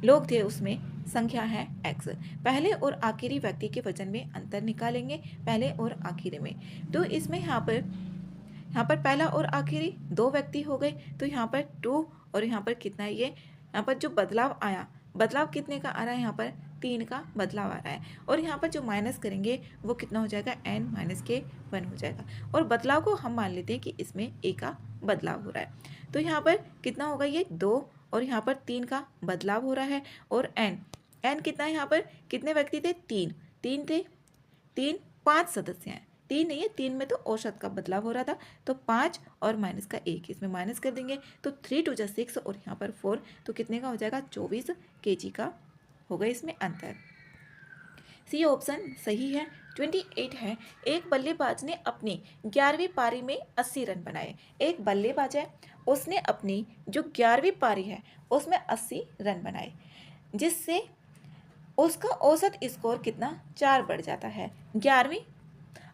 S1: लोग थे उसमें संख्या है x। पहले और आखिरी व्यक्ति के वजन में अंतर निकालेंगे, पहले और आखिरी में। तो इसमें यहाँ पर पहला और आखिरी 2 व्यक्ति हो गए, तो यहाँ पर 2 और यहाँ पर कितना है, ये यहाँ पर जो बदलाव आया, बदलाव कितने का आ रहा है, यहाँ पर 3 का बदलाव आ रहा है। और यहाँ पर जो माइनस करेंगे वो कितना हो जाएगा, n माइनस के 1 हो जाएगा। और बदलाव को हम मान लेते हैं कि इसमें a का बदलाव हो रहा है, तो यहाँ पर कितना होगा, ये 2 और यहाँ पर 3 का बदलाव हो रहा है। और n कितना है, यहाँ पर कितने व्यक्ति थे, 3 थे, 5 सदस्य हैं, 3 नहीं है, 3 में तो औसत का बदलाव हो रहा था, तो 5 और माइनस का 1 इसमें माइनस कर देंगे तो 3 2 6 और यहाँ पर 4, तो कितने का हो जाएगा, 24 kg का होगा इसमें अंतर। सी ऑप्शन सही है। 28 है, एक बल्लेबाज ने अपनी 11वीं पारी में 80 रन बनाए। एक बल्लेबाज है, उसने अपनी जो 11वीं पारी है उसमें 80 रन बनाए, जिससे उसका औसत स्कोर कितना, 4 बढ़ जाता है। 11वीं,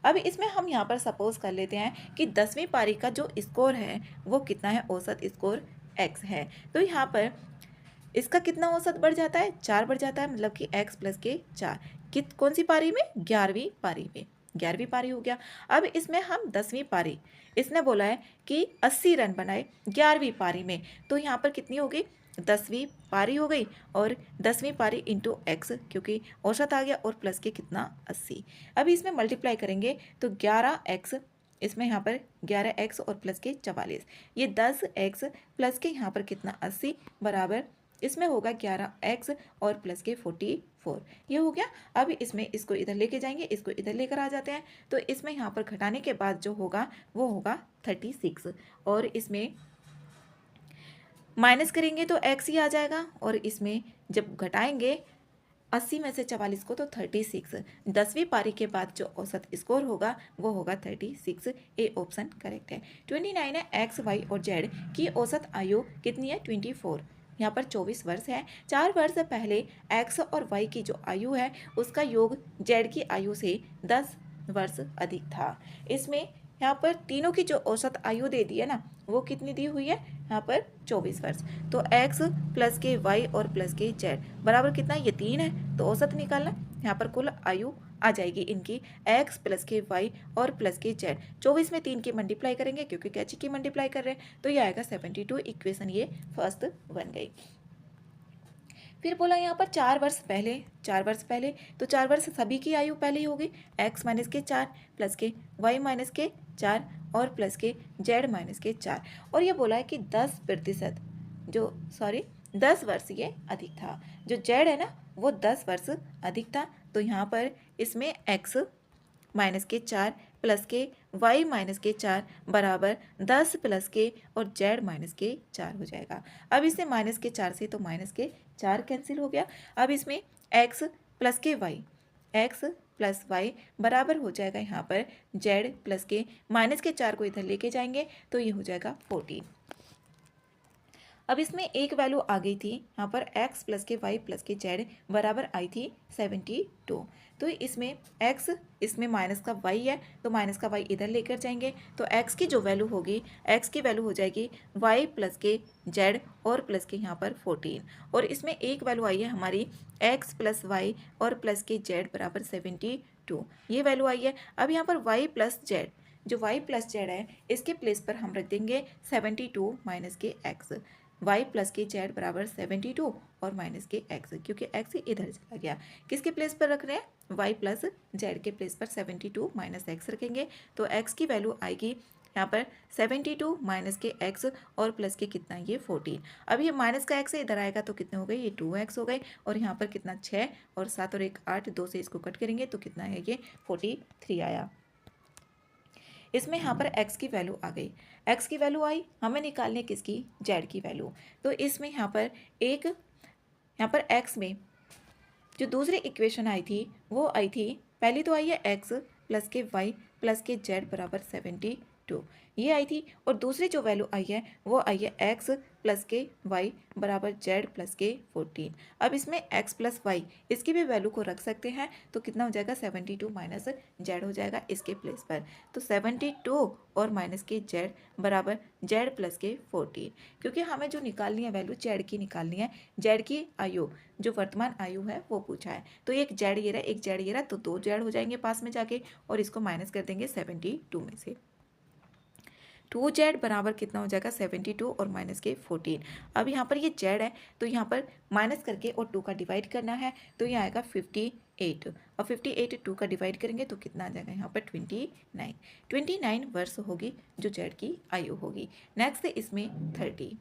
S1: अब इसमें हम यहाँ पर सपोज कर लेते हैं कि 10वीं पारी का जो स्कोर है वो कितना है, औसत स्कोर x है, तो यहाँ पर इसका कितना औसत बढ़ जाता है, 4 बढ़ जाता है, मतलब कि x प्लस के 4। कौन सी पारी में, 11वीं पारी में, 11वीं पारी हो गया। अब इसमें हम 10वीं पारी, इसने बोला है कि 80 रन बनाए 11वीं पारी में, तो यहाँ पर कितनी होगी, 10वीं पारी हो गई और 10वीं पारी इंटू x, क्योंकि औसत आ गया, और प्लस के कितना, 80। अभी इसमें मल्टीप्लाई करेंगे तो 11x, इसमें यहाँ पर 11x और प्लस के 44, ये 10x प्लस के यहाँ पर कितना, 80 बराबर इसमें होगा 11x और प्लस के 44, ये हो गया। अब इसमें इसको इधर लेके जाएंगे, इसको इधर लेकर आ जाते हैं, तो इसमें यहाँ पर घटाने के बाद जो होगा वो होगा 36 और इसमें माइनस करेंगे तो x ही आ जाएगा, और इसमें जब घटाएंगे 80 में से 44 को तो 36। 10वीं पारी के बाद जो औसत स्कोर होगा वो होगा 36। ए ऑप्शन करेक्ट है। 29 है, x, y और z की औसत आयु कितनी है, 24। यहाँ पर 24 वर्ष है। 4 वर्ष पहले x और y की जो आयु है उसका योग z की आयु से 10 वर्ष अधिक था। इसमें यहाँ पर तीनों की जो औसत आयु दे दी है ना, वो कितनी दी हुई है, यहाँ पर 24 वर्ष। तो x प्लस के y और प्लस के z बराबर कितना, ये 3 है, तो औसत निकालना, यहाँ पर कुल आयु आ जाएगी इनकी x प्लस के y और प्लस के z। 24 में 3 की मल्टीप्लाई करेंगे क्योंकि कैची की मल्टीप्लाई कर रहे हैं, तो ये आएगा 72। इक्वेशन ये फर्स्ट बन गई। फिर बोला यहाँ पर 4 वर्ष पहले, तो 4 वर्ष सभी की आयु पहले ही होगी, x माइनस के 4 प्लस के y माइनस के 4 और प्लस के z माइनस के 4। और ये बोला है कि 10% 10 वर्ष ये अधिक था, जो z है ना वो 10 वर्ष अधिक था, तो यहाँ पर इसमें x माइनस के 4 प्लस के y माइनस के 4 बराबर 10 प्लस के और z माइनस के 4 हो जाएगा। अब इसे माइनस के 4 से तो माइनस के 4 कैंसिल हो गया। अब इसमें x प्लस के y, x प्लस y बराबर हो जाएगा यहाँ पर z प्लस के माइनस के 4 को इधर लेके जाएंगे तो ये हो जाएगा 14। अब इसमें एक वैल्यू आ गई थी यहाँ पर x प्लस के y प्लस के z बराबर आई थी 72। तो इसमें x, इसमें माइनस का y है तो माइनस का y इधर लेकर जाएंगे, तो x की जो वैल्यू होगी, x की वैल्यू हो जाएगी y प्लस के z और प्लस के यहाँ पर 14, और इसमें एक वैल्यू आई है हमारी x प्लस वाई और प्लस के z बराबर 72, ये वैल्यू आई है। अब यहाँ पर y प्लस z, जो y प्लस z है इसके प्लेस पर हम रख देंगे 72 माइनस के x, y प्लस के z बराबर 72 और माइनस के x, क्योंकि x इधर चला गया। किसके प्लेस पर रख रहे हैं, y प्लस z के प्लेस पर 72 माइनस x रखेंगे, तो x की वैल्यू आएगी यहाँ पर 72 माइनस के x और प्लस के कितना, ये 14। अब ये माइनस का x इधर आएगा तो कितने हो गए, ये 2x हो गए, और यहाँ पर कितना 6 और 7 और 1 8, 2 से इसको कट करेंगे तो कितना है, ये 43 आया। इसमें यहाँ पर x की वैल्यू आ गई, x की वैल्यू आई, हमें निकालनी है किसकी, z की वैल्यू। तो इसमें यहाँ पर यहाँ पर x में जो दूसरी इक्वेशन आई थी वो आई थी, पहली तो आई है x प्लस के y प्लस के z बराबर 72, ये आई थी, और दूसरी जो वैल्यू आई है वो आई है x प्लस के y बराबर z प्लस के 14। अब इसमें x प्लस y इसकी भी वैल्यू को रख सकते हैं, तो कितना हो जाएगा 72 माइनस z हो जाएगा इसके प्लेस पर, तो 72 और माइनस के z बराबर z प्लस के 14, क्योंकि हमें जो निकालनी है वैल्यू z की निकालनी है, z की आयु जो वर्तमान आयु है वो पूछा है, तो एक z ये रहा, एक z ये रहा, तो 2 z हो जाएंगे पास में जाके, और इसको माइनस कर देंगे 72 में से, 2z बराबर कितना हो जाएगा 72 और माइनस के 14। अब यहाँ पर ये z है तो यहाँ पर माइनस करके और 2 का डिवाइड करना है, तो ये आएगा 58, और 58 2 का डिवाइड करेंगे तो कितना आ जाएगा यहाँ पर 29 वर्ष होगी जो z की आयु होगी। नेक्स्ट इसमें 30,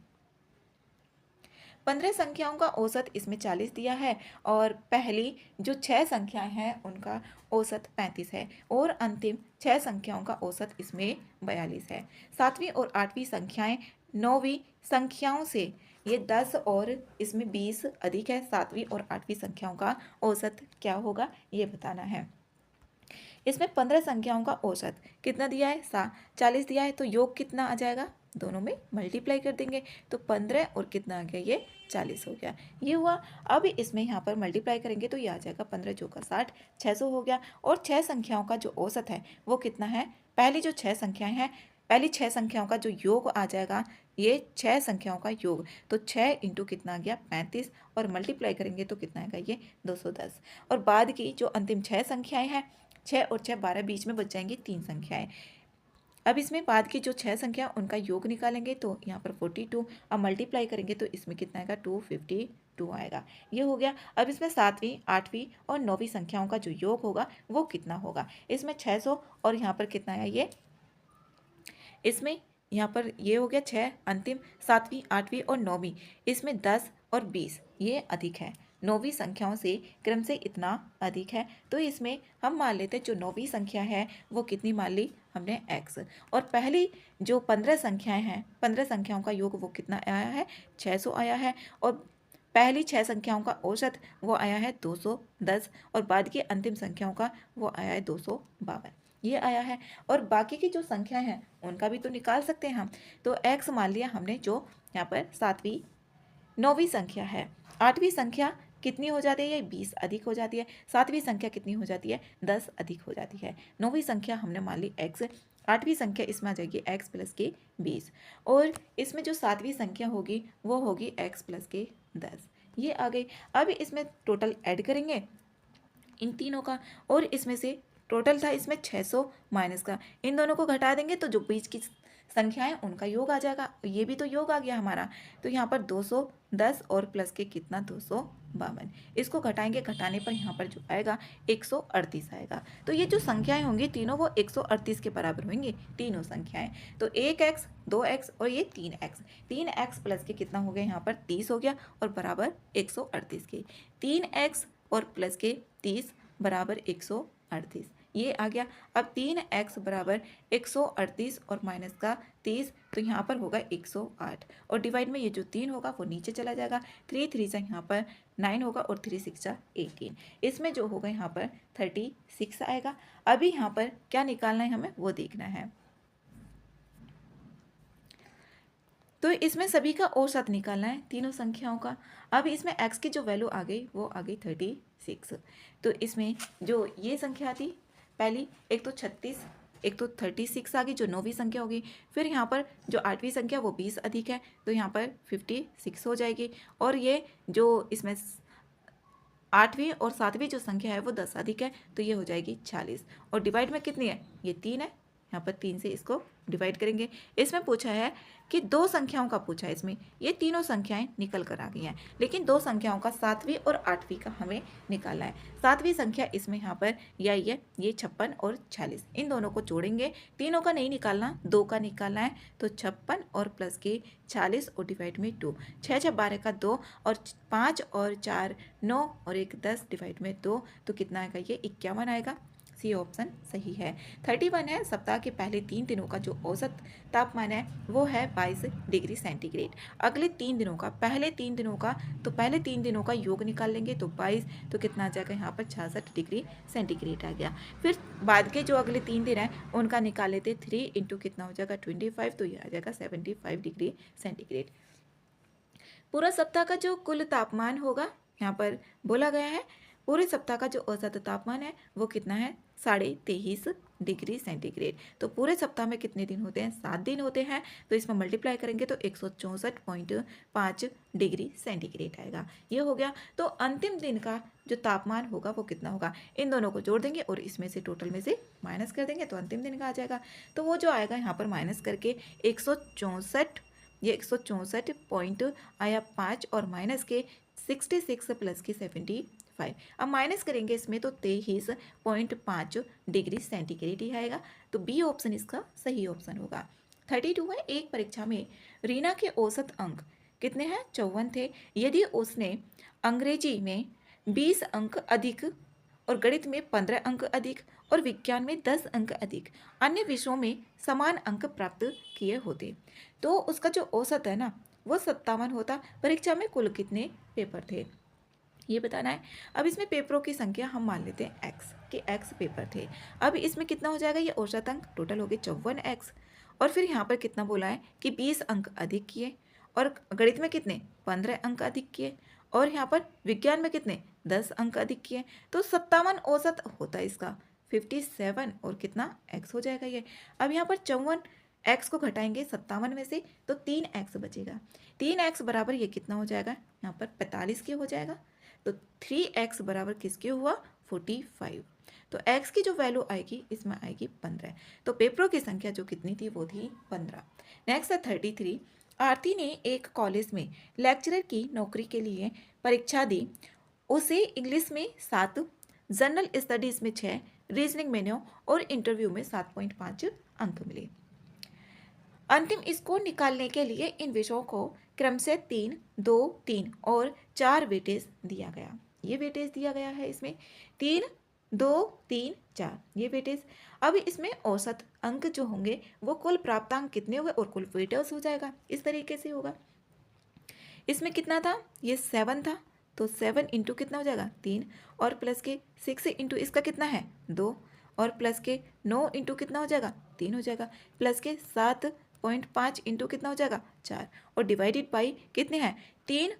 S1: 15 संख्याओं का औसत इसमें 40 दिया है, और पहली जो 6 संख्याएं हैं उनका औसत 35 है, और अंतिम 6 संख्याओं का औसत इसमें 42 है। 7वीं और 8वीं संख्याएं 9वीं संख्याओं से ये 10 और इसमें 20 अधिक है, 7वीं और 8वीं संख्याओं का औसत क्या होगा ये बताना है। इसमें 15 संख्याओं का औसत कितना दिया है, 40 दिया है, तो योग कितना आ जाएगा, दोनों में मल्टीप्लाई कर देंगे, तो 15 और कितना आ गया, ये 40 हो गया, ये हुआ। अब इसमें यहाँ पर मल्टीप्लाई करेंगे तो ये आ जाएगा 15 चौका 60, 600 हो गया। और 6 संख्याओं का जो औसत है वो कितना है, पहली जो 6 संख्याएं हैं, पहली 6 संख्याओं का जो योग आ जाएगा, ये 6 संख्याओं का योग, तो 6 इंटू कितना आ गया 35, और मल्टीप्लाई करेंगे तो कितना आएगा, ये 210। और बाद की जो अंतिम 6 संख्याएं हैं, 6 और 6 12, बीच में बच जाएंगी 3 संख्याएं। अब इसमें बाद की जो 6 संख्या उनका योग निकालेंगे तो यहाँ पर 42, अब मल्टीप्लाई करेंगे तो इसमें कितना आएगा 252 आएगा, ये हो गया। अब इसमें 7वीं 8वीं और 9वीं संख्याओं का जो योग होगा वो कितना होगा, इसमें 600 और यहाँ पर कितना है, ये इसमें यहाँ पर ये हो गया 6, अंतिम 7वीं 8वीं और 9वीं, इसमें 10 और 20 ये अधिक है, 9वीं संख्याओं से क्रम से इतना अधिक है, तो इसमें हम मान लेते हैं जो 9वीं संख्या है वो कितनी मान ली हमने x, और पहली जो 15 संख्याएं हैं, 15 संख्याओं का योग वो कितना आया है 600 आया है, और पहली 6 संख्याओं का औसत वो आया है 210, और बाद की अंतिम संख्याओं का वो आया है 252, ये आया है। और बाकी की जो संख्याएं हैं उनका भी तो निकाल सकते हैं हम, तो x मान लिया हमने जो यहाँ पर 7वीं 9वीं संख्या है, 8वीं संख्या कितनी हो जाती है, ये 20 अधिक हो जाती है, 7वीं संख्या कितनी हो जाती है 10 अधिक हो जाती है, 9वीं संख्या हमने मान ली x, 8वीं संख्या इसमें आ जाएगी x प्लस के 20, और इसमें जो 7वीं संख्या होगी वो होगी x प्लस के 10, ये आ गई। अब इसमें टोटल ऐड करेंगे इन तीनों का, और इसमें से टोटल था इसमें 600 माइनस का, इन दोनों को घटा देंगे तो जो बीच की संख्याएं उनका योग आ जाएगा, ये भी तो योग आ गया हमारा, तो यहाँ पर 210 और प्लस के कितना 252, इसको घटाएंगे, घटाने पर यहाँ पर जो आएगा 138 आएगा। तो ये जो संख्याएं होंगी तीनों वो 138 के बराबर होंगी तीनों संख्याएं, तो 1x 2x और ये 3x, 3x प्लस के कितना हो गया यहाँ पर 30 हो गया, और बराबर 138 के, 3x और प्लस के 30 बराबर 138, ये आ गया। अब 3x बराबर 138 और माइनस का 30, तो यहाँ पर होगा 108, और डिवाइड में ये जो 3 होगा वो नीचे चला जाएगा, 3 3 से यहाँ पर 9 होगा, और 3 6 18, इसमें जो होगा यहाँ पर 36 आएगा। अभी यहाँ पर क्या निकालना है हमें वो देखना है, तो इसमें सभी का औसत निकालना है तीनों संख्याओं का। अब इसमें x की जो वैल्यू आ गई वो आ गई 36। तो इसमें जो ये संख्या थी पहली, एक तो 36, एक तो 36 आ गई जो 9वीं संख्या होगी। फिर यहाँ पर जो 8वीं संख्या वो 20 अधिक है तो यहाँ पर 56 हो जाएगी। और ये जो इसमें 8वीं और 7वीं जो संख्या है वो 10 अधिक है तो ये हो जाएगी 40। और डिवाइड में कितनी है, ये 3 है, यहाँ पर 3 से इसको डिवाइड करेंगे। इसमें पूछा है कि दो संख्याओं का पूछा है, इसमें ये तीनों संख्याएं निकल कर आ गई हैं, लेकिन दो संख्याओं का 7वीं और 8वीं का हमें निकालना है। 7वीं संख्या इसमें यहाँ पर यही है, ये 56 और 46, इन दोनों को जोड़ेंगे। तीनों का नहीं निकालना, दो का निकालना है। तो 56 और प्लस के 40 और डिवाइड में 2, 6 6 12 का 2 और 5 और 4 9 और 1 10 डिवाइड में 2, तो कितना आएगा, ये 51 आएगा। सी ऑप्शन सही है। 31 है, सप्ताह के पहले 3 दिनों का जो औसत तापमान है वो है 22 डिग्री सेंटीग्रेड। अगले 3 दिनों का, पहले 3 दिनों का, तो पहले 3 दिनों का योग निकाल लेंगे तो 22, तो कितना आ जाएगा यहाँ पर 66 डिग्री सेंटीग्रेड आ गया। फिर बाद के जो अगले 3 दिन हैं उनका निकाल लेते, 3 इंटू कितना हो जाएगा 25, तो ये आ जाएगा 75 डिग्री सेंटीग्रेड। पूरा सप्ताह का जो कुल तापमान होगा यहाँ पर बोला गया है, पूरे सप्ताह का जो औसत तापमान है वो कितना है 23.5 डिग्री सेंटीग्रेड। तो पूरे सप्ताह में कितने दिन होते हैं, 7 दिन होते हैं, तो इसमें मल्टीप्लाई करेंगे तो 164.5 डिग्री सेंटीग्रेड आएगा। ये हो गया। तो अंतिम दिन का जो तापमान होगा वो कितना होगा, इन दोनों को जोड़ देंगे और इसमें से टोटल में से माइनस कर देंगे तो अंतिम दिन का आ जाएगा। तो वो जो आएगा यहाँ पर माइनस करके 164, ये 164 पॉइंट आया 5 और माइनस के 66 प्लस के 75। अब माइनस करेंगे इसमें तो 23.5 डिग्री सेंटीग्रेड ही आएगा। तो बी ऑप्शन इसका सही ऑप्शन होगा। 32 है, एक परीक्षा में रीना के औसत अंक कितने हैं, 54 थे। यदि उसने अंग्रेजी में 20 अंक अधिक और गणित में 15 अंक अधिक और विज्ञान में 10 अंक अधिक अन्य विषयों में समान अंक प्राप्त किए होते तो उसका जो औसत है ना वो 57 होता। परीक्षा में कुल कितने पेपर थे ये बताना है। अब इसमें पेपरों की संख्या हम मान लेते हैं x, कि x पेपर थे। अब इसमें कितना हो जाएगा, ये औसत अंक टोटल हो गए 54x। और फिर यहाँ पर कितना बोला है कि 20 अंक अधिक किए और गणित में कितने 15 अंक अधिक किए और यहाँ पर विज्ञान में कितने 10 अंक अधिक किए, तो 57 औसत होता है इसका 57 और कितना x हो जाएगा ये। अब यहाँ पर 54 x को घटाएंगे 57 में से तो 3x बचेगा। 3x बराबर ये कितना हो जाएगा, यहाँ पर 45 के हो जाएगा। तो 3x बराबर किसके हुआ 45। तो x की जो वैल्यू आएगी इसमें आएगी 15। तो पेपरों की संख्या जो कितनी थी वो थी 15। नेक्स्ट है 33। आरती ने एक कॉलेज में लेक्चरर की नौकरी के लिए परीक्षा दी। उसे इंग्लिश में 7, जनरल स्टडीज में 6, रीजनिंग में 9 और इंटरव्यू में 7.5 अंक मिले। अंतिम स्कोर निकालने के लिए इन विषयों को क्रमशः 3, 2, 3 और 4 वेटेज दिया गया। ये वेटेज दिया गया है इसमें 3, 2, 3, 4 ये वेटेज। अब इसमें औसत अंक जो होंगे वो कुल प्राप्तांक कितने हुए और कुल वेटेज हो जाएगा, इस तरीके से होगा। इसमें कितना था, ये 7 था तो 7 इंटू कितना हो जाएगा 3 और प्लस के 6 इंटू इसका कितना है 2 और प्लस के 9 इंटू कितना हो जाएगा 3 हो जाएगा, प्लस के 7.5 इंटू कितना हो जाएगा 4 और डिवाइडेड बाई कितने हैं 3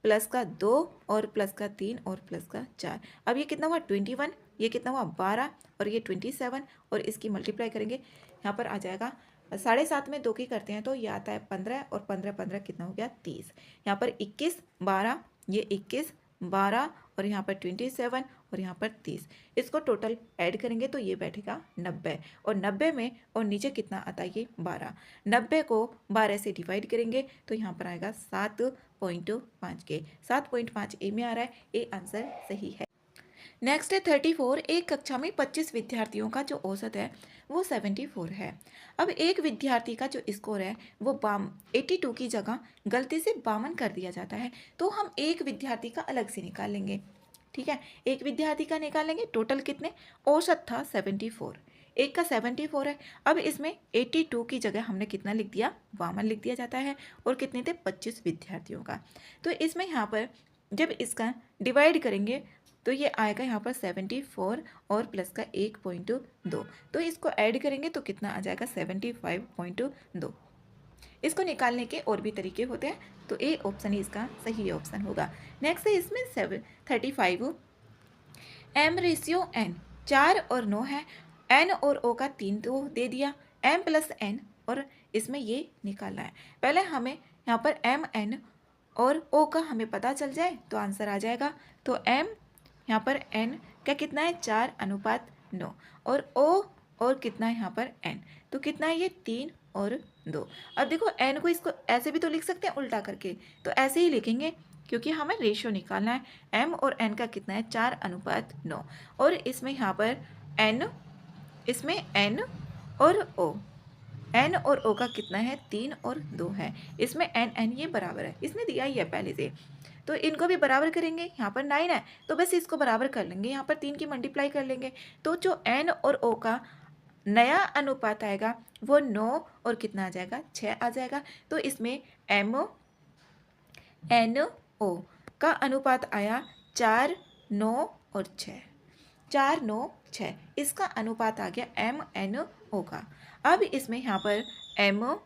S1: प्लस का 2 और प्लस का 3 और प्लस का 4। अब ये कितना हुआ 21, ये कितना हुआ 12 और ये 27 और इसकी मल्टीप्लाई करेंगे यहाँ पर आ जाएगा 7.5 में 2 की करते हैं तो ये आता है 15 और 15 15 कितना हो गया 30। यहाँ पर 21 12, ये 21 12 और यहाँ पर 27 और यहाँ पर 30, इसको टोटल ऐड करेंगे तो ये बैठेगा 90 और 90 में और नीचे कितना आता है ये 12, 90 को 12 से डिवाइड करेंगे तो यहाँ पर आएगा 7.5 के 7.5 ए में आ रहा है, ए आंसर सही है। नेक्स्ट है 34। एक कक्षा में 25 विद्यार्थियों का जो औसत है वो 74 है। अब एक विद्यार्थी का जो स्कोर है वो 82 की जगह गलती से 52 कर दिया जाता है तो हम एक विद्यार्थी का अलग से निकाल लेंगे। ठीक है, एक विद्यार्थी का निकाल लेंगे। टोटल कितने, औसत था 74, एक का 74 है। अब इसमें 82 की जगह हमने कितना लिख दिया 52 लिख दिया जाता है और कितने थे 25 विद्यार्थियों का। तो इसमें यहाँ पर जब इसका डिवाइड करेंगे तो ये आएगा यहाँ पर 74 और प्लस का 1.2, तो इसको ऐड करेंगे तो कितना आ जाएगा 75.2। इसको निकालने के और भी तरीके होते हैं, तो ए ऑप्शन ही इसका सही ऑप्शन होगा। नेक्स्ट है इसमें 35 m/n 4 और 9 है, n और o का 3 तो दे दिया, m + n, और इसमें ये निकालना है। पहले हमें यहाँ पर m n और o का हमें पता चल जाए तो आंसर आ जाएगा। तो m यहाँ पर n क्या कितना है 4:9, और o और कितना है यहाँ पर n, तो कितना है ये 3 और 2। अब देखो n को इसको ऐसे भी तो लिख सकते हैं उल्टा करके, तो ऐसे ही लिखेंगे क्योंकि हमें रेशियो निकालना है। m और n का कितना है 4:9, और इसमें यहाँ पर n, इसमें n और o, n और o का कितना है 3 और 2 है, इसमें n ये बराबर है, इसने दिया ही है पहले से, तो इनको भी बराबर करेंगे। यहाँ पर 9 है तो बस इसको बराबर कर लेंगे, यहाँ पर 3 की मल्टीप्लाई कर लेंगे, तो जो n और o का नया अनुपात आएगा वो 9 और कितना आ जाएगा 6 आ जाएगा। तो इसमें m n o का अनुपात आया 4 9 और 6, 4 9 6, इसका अनुपात आ गया m n o का। अब इसमें यहाँ पर m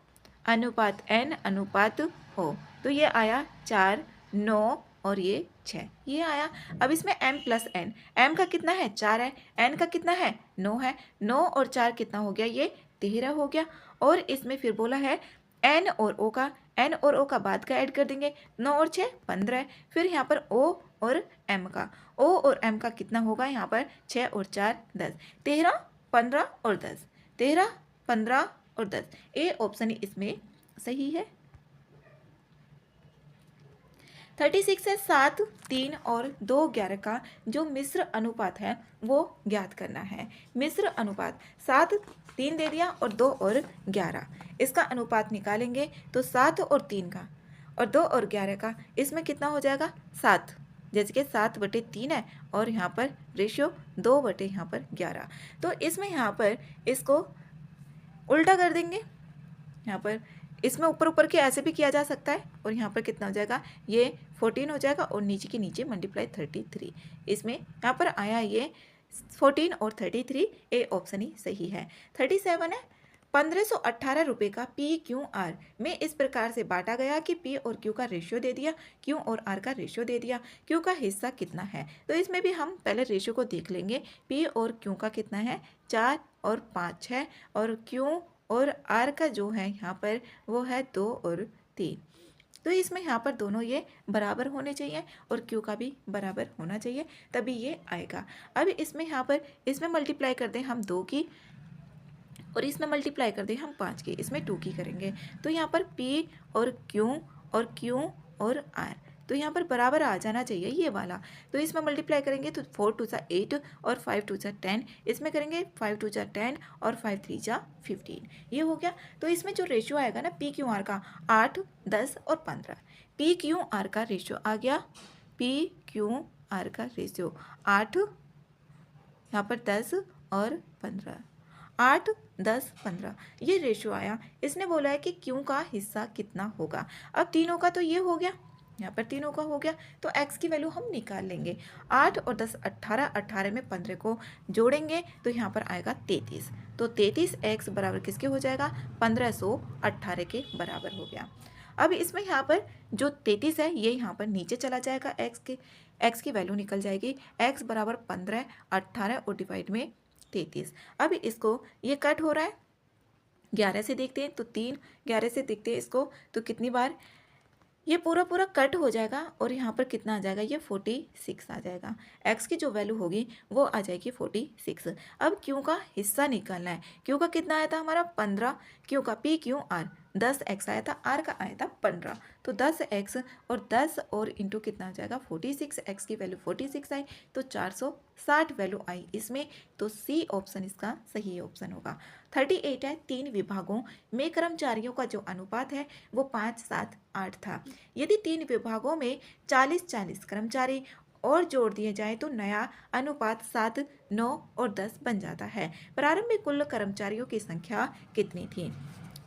S1: अनुपात n अनुपात o, तो ये आया 4 9 और ये 6, ये आया। अब इसमें m + n, m का कितना है 4 है, n का कितना है 9 है, 9 और 4 कितना हो गया ये 13 हो गया। और इसमें फिर बोला है n और o का, n और o का बाद का ऐड कर देंगे, 9 और 6 15 है। फिर यहाँ पर o और m का, o और m का कितना होगा यहाँ पर 6 और 4 10, 13 15 और 10, 13 15 और 10, ए ऑप्शन इसमें सही है। 36 है 7 3 और 2 11 का जो मिश्र अनुपात है वो ज्ञात करना है। मिश्र अनुपात 7 3 दे दिया और 2 और 11, इसका अनुपात निकालेंगे तो 7 और 3 का और 2 और 11 का, इसमें कितना हो जाएगा 7, जैसे कि 7/3 है और यहाँ पर रेशियो 2/11 यहाँ पर 11, तो इसमें यहाँ पर इसको उल्टा कर देंगे। यहाँ पर इसमें ऊपर ऊपर के ऐसे भी किया जा सकता है, और यहाँ पर कितना हो जाएगा ये 14 हो जाएगा और नीचे के नीचे मल्टीप्लाई 33, इसमें यहाँ पर आया ये 14 और 33, ए ऑप्शन ही सही है। 37 है 1518 रुपये का PQR में इस प्रकार से बांटा गया कि P और Q का रेशियो दे दिया, Q और R का रेशियो दे दिया, Q का हिस्सा कितना है। तो इसमें भी हम पहले रेशियो को देख लेंगे, P और Q का कितना है 4 और 5 है, और Q और R का जो है यहाँ पर वो है 2 और 3, तो इसमें यहाँ पर दोनों ये बराबर होने चाहिए और Q का भी बराबर होना चाहिए, तभी ये आएगा। अब इसमें यहाँ पर इसमें मल्टीप्लाई कर दें हम 2 की और इसमें मल्टीप्लाई कर दें हम 5 की, इसमें 2 की करेंगे, तो यहाँ पर P और Q और R, तो यहाँ पर बराबर आ जाना चाहिए ये वाला। तो इसमें मल्टीप्लाई करेंगे तो 4 2 जा 8 और 5 2 जा 10, इसमें करेंगे 5 2 जा 10 और 5 3 जा 15, ये हो गया। तो इसमें जो रेशियो आएगा ना PQR का 8 10 और 15, PQR का रेशियो आ गया, PQR का रेशियो 8 यहाँ पर 10 और 15, 8 10 15, ये रेशियो आया। इसने बोला है कि Q का हिस्सा कितना होगा। अब तीनों का तो ये हो गया, यहाँ पर तीनों का हो गया, तो x की वैल्यू हम निकाल लेंगे। 8 और 10 18, 18 में 15 को जोड़ेंगे तो यहाँ पर आएगा 33, तो 33x बराबर किसके हो जाएगा 1518 के बराबर हो गया। अब इसमें यहाँ पर जो 33 है ये यहाँ पर नीचे चला जाएगा, x की वैल्यू निकल जाएगी, x बराबर 15 18 और डिवाइड में 33। अब इसको ये कट हो रहा है 11 से देखते हैं, तो 3 11 से देखते हैं इसको, तो कितनी बार ये पूरा पूरा कट हो जाएगा और यहाँ पर कितना आ जाएगा ये 46 आ जाएगा। x की जो वैल्यू होगी वो आ जाएगी 46। अब Q का हिस्सा निकालना है। Q का कितना आया था हमारा 15, Q का PQR 10x आया था, R का आया था 15, तो 10x और 10 और इंटू कितना आ जाएगा 46, x की वैल्यू 46 आई तो 460 वैल्यू आई इसमें, तो C ऑप्शन इसका सही ऑप्शन होगा। 38 है 3 विभागों में कर्मचारियों का जो अनुपात है वो 5 7 8 था। यदि 3 विभागों में 40 कर्मचारी और जोड़ दिए जाए तो नया अनुपात 7 9 और 10 बन जाता है। प्रारंभ में कुल कर्मचारियों की संख्या कितनी थी।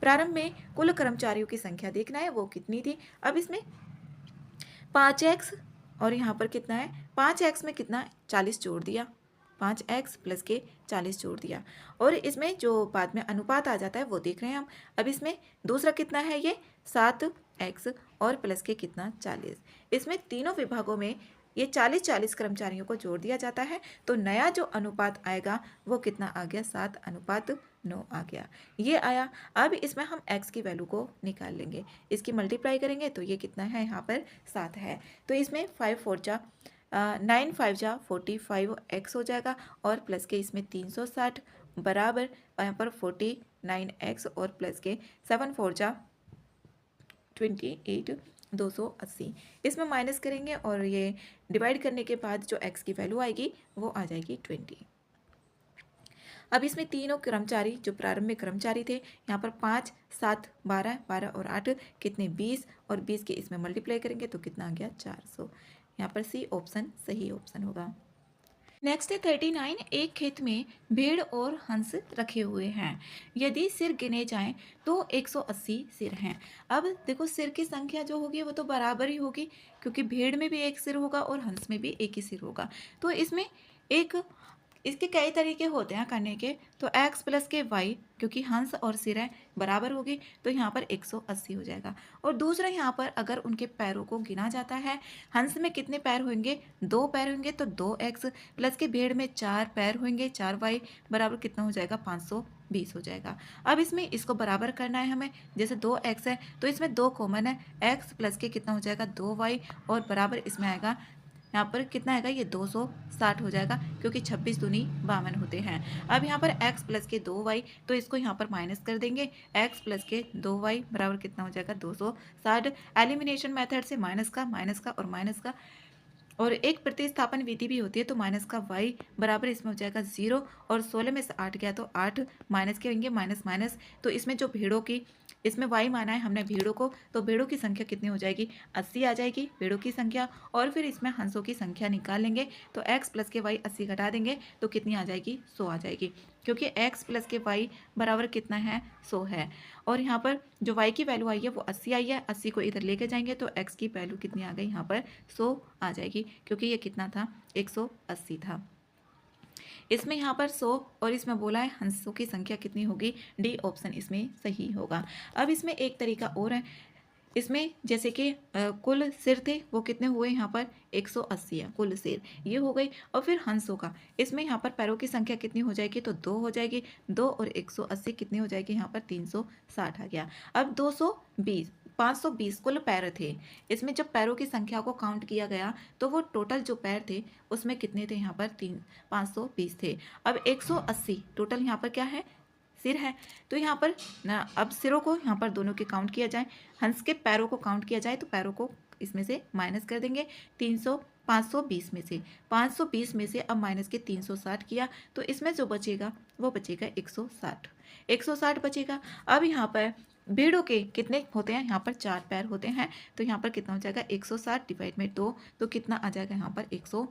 S1: प्रारंभ में कुल कर्मचारियों की संख्या देखना है वो कितनी थी। अब इसमें 5x और यहाँ पर कितना है 5x में कितना 40 जोड़ दिया 5x प्लस के 40 जोड़ दिया। और इसमें जो बाद में अनुपात आ जाता है वो देख रहे हैं हम। अब इसमें दूसरा कितना है, ये 7x और प्लस के कितना 40। इसमें तीनों विभागों में ये 40-40 कर्मचारियों को जोड़ दिया जाता है, तो नया जो अनुपात आएगा वो कितना आ गया, 7:9 आ गया, ये आया। अब इसमें हम x की वैल्यू को निकाल लेंगे, इसकी मल्टीप्लाई करेंगे तो ये कितना है, यहाँ पर 7 है। तो इसमें 5 4 जा 9 5 जा 45x हो जाएगा और प्लस के इसमें 360 बराबर यहाँ पर 49x और प्लस के 7 4 जा 28 280। इसमें माइनस करेंगे और ये डिवाइड करने के बाद जो x की वैल्यू आएगी वो आ जाएगी 20। अब इसमें तीनों कर्मचारी जो प्रारंभिक कर्मचारी थे, यहाँ पर 5 7 12 12 और 8 कितने 20 और 20 के इसमें मल्टीप्लाई करेंगे तो कितना आ गया 400। यहाँ पर सी ऑप्शन सही ऑप्शन होगा। नेक्स्ट है 39। एक खेत में भेड़ और हंस रखे हुए हैं, यदि सिर गिने जाएं तो 180 सिर हैं। अब देखो सिर की संख्या जो होगी वो तो बराबर ही होगी, क्योंकि भेड़ में भी एक सिर होगा और हंस में भी एक ही सिर होगा। तो इसमें इसके कई तरीके होते हैं करने के। तो x प्लस के y, क्योंकि हंस और सिर है बराबर होगी तो यहाँ पर 180 हो जाएगा। और दूसरा यहाँ पर अगर उनके पैरों को गिना जाता है, हंस में कितने पैर होंगे, 2 पैर होंगे तो 2x प्लस के भेड़ में 4 पैर होंगे 4y बराबर कितना हो जाएगा 520 हो जाएगा। अब इसमें इसको बराबर करना है हमें, जैसे 2x है तो इसमें 2 कॉमन है, x प्लस के कितना हो जाएगा 2y और बराबर इसमें आएगा, यहाँ पर कितना आएगा ये 260 हो जाएगा, क्योंकि 26 दूनी 52 होते हैं। अब यहाँ पर x प्लस के 2y, तो इसको यहाँ पर माइनस कर देंगे, x प्लस के 2y बराबर कितना हो जाएगा 260। एलिमिनेशन मेथड से माइनस का और माइनस का, और एक प्रतिस्थापन विधि भी होती है, तो माइनस का y बराबर इसमें हो जाएगा 0 और 16 में से 8 गया तो 8 माइनस के होंगे माइनस माइनस। तो इसमें जो भेड़ों की, इसमें y माना है हमने भेड़ों को, तो भेड़ों की संख्या कितनी हो जाएगी 80 आ जाएगी भेड़ों की संख्या। और फिर इसमें हंसों की संख्या निकाल लेंगे, तो x प्लस के y 80 घटा देंगे तो कितनी आ जाएगी 100 आ जाएगी, क्योंकि x प्लस के y बराबर कितना है 100 है। और यहाँ पर जो y की वैल्यू आई है वो 80 आई है, 80 को इधर लेके जाएंगे तो x की वैल्यू कितनी आ गई यहाँ पर 100 आ जाएगी, क्योंकि ये कितना था 180 था। इसमें यहाँ पर 100 और इसमें बोला है हंसों की संख्या कितनी होगी, डी ऑप्शन इसमें सही होगा। अब इसमें एक तरीका और है, इसमें जैसे कि कुल सिर थे वो कितने हुए यहाँ पर 180 है कुल सिर, ये हो गई। और फिर हंसों का, इसमें यहाँ पर पैरों की संख्या कितनी हो जाएगी, तो 2 हो जाएगी, 2 और 180 कितनी हो जाएगी यहाँ पर 360 आ गया। अब 220 520 कुल पैर थे, इसमें जब पैरों की संख्या को काउंट किया गया तो वो टोटल जो पैर थे उसमें कितने थे यहाँ पर 520 थे। अब 180 टोटल यहाँ पर क्या है सिर है, तो यहाँ पर ना अब सिरों को यहाँ पर दोनों के काउंट किया जाए, हंस के पैरों को काउंट किया जाए तो पैरों को इसमें से माइनस कर देंगे 520 में से 520 में से अब माइनस के 360 किया तो इसमें जो बचेगा वो बचेगा 160 बचेगा। अब यहाँ पर भेड़ों के कितने होते हैं, यहाँ पर 4 पैर होते हैं, तो यहाँ पर कितना हो जाएगा 160 डिवाइड में 2, तो कितना आ जाएगा यहाँ पर 100,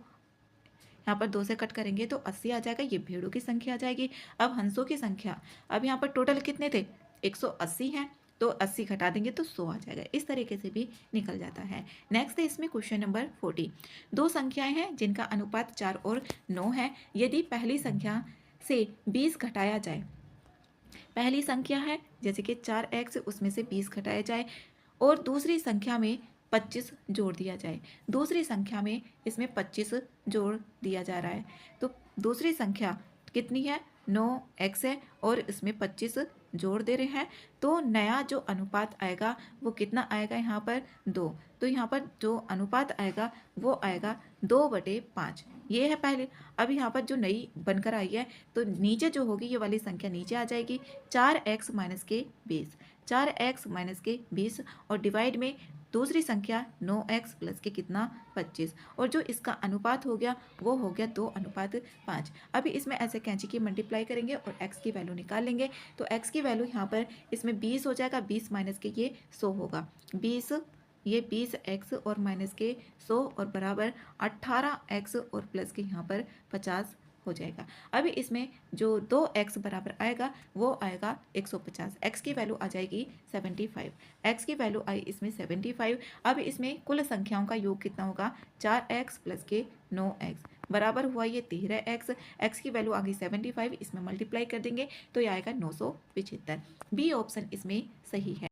S1: यहाँ पर 2 से कट करेंगे तो 80 आ जाएगा, ये भेड़ों की संख्या आ जाएगी। अब हंसों की संख्या, अब यहाँ पर टोटल कितने थे 180 हैं, तो 80 घटा देंगे तो 100 आ जाएगा। इस तरीके से भी निकल जाता है। नेक्स्ट है इसमें क्वेश्चन नंबर 40। दो संख्याएं हैं जिनका अनुपात 4 और 9 है, यदि पहली संख्या से 20 घटाया जाए, पहली संख्या है जैसे कि 4x, उसमें से 20 घटाया जाए और दूसरी संख्या में 25 जोड़ दिया जाए, दूसरी संख्या में इसमें 25 जोड़ दिया जा रहा है, तो दूसरी संख्या कितनी है 9x है और इसमें 25 जोड़ दे रहे हैं, तो नया जो अनुपात आएगा वो कितना आएगा यहाँ पर 2, तो यहाँ पर जो अनुपात आएगा वो आएगा 2/5, ये है पहले। अब यहाँ पर जो नई बनकर आई है तो नीचे जो होगी ये वाली संख्या नीचे आ जाएगी, 4x माइनस के 20, 4x माइनस के 20 और डिवाइड में दूसरी संख्या 9x प्लस के कितना 25, और जो इसका अनुपात हो गया वो हो गया 2:5। अभी इसमें ऐसे कैंची की मल्टीप्लाई करेंगे और x की वैल्यू निकाल लेंगे, तो x की वैल्यू यहाँ पर इसमें 20 हो जाएगा, 20 माइनस के ये 100 होगा, 20 ये 20x और माइनस के 100 और बराबर 18x और प्लस के यहाँ पर 50 हो जाएगा। अभी इसमें जो 2x बराबर आएगा वो आएगा 150, x की वैल्यू आ जाएगी 75, x की वैल्यू आई इसमें 75। अब इसमें कुल संख्याओं का योग कितना होगा 4x प्लस के 9x, बराबर हुआ ये 13x, x की वैल्यू आ गई 75, इसमें मल्टीप्लाई कर देंगे तो ये आएगा 975। बी ऑप्शन इसमें सही है।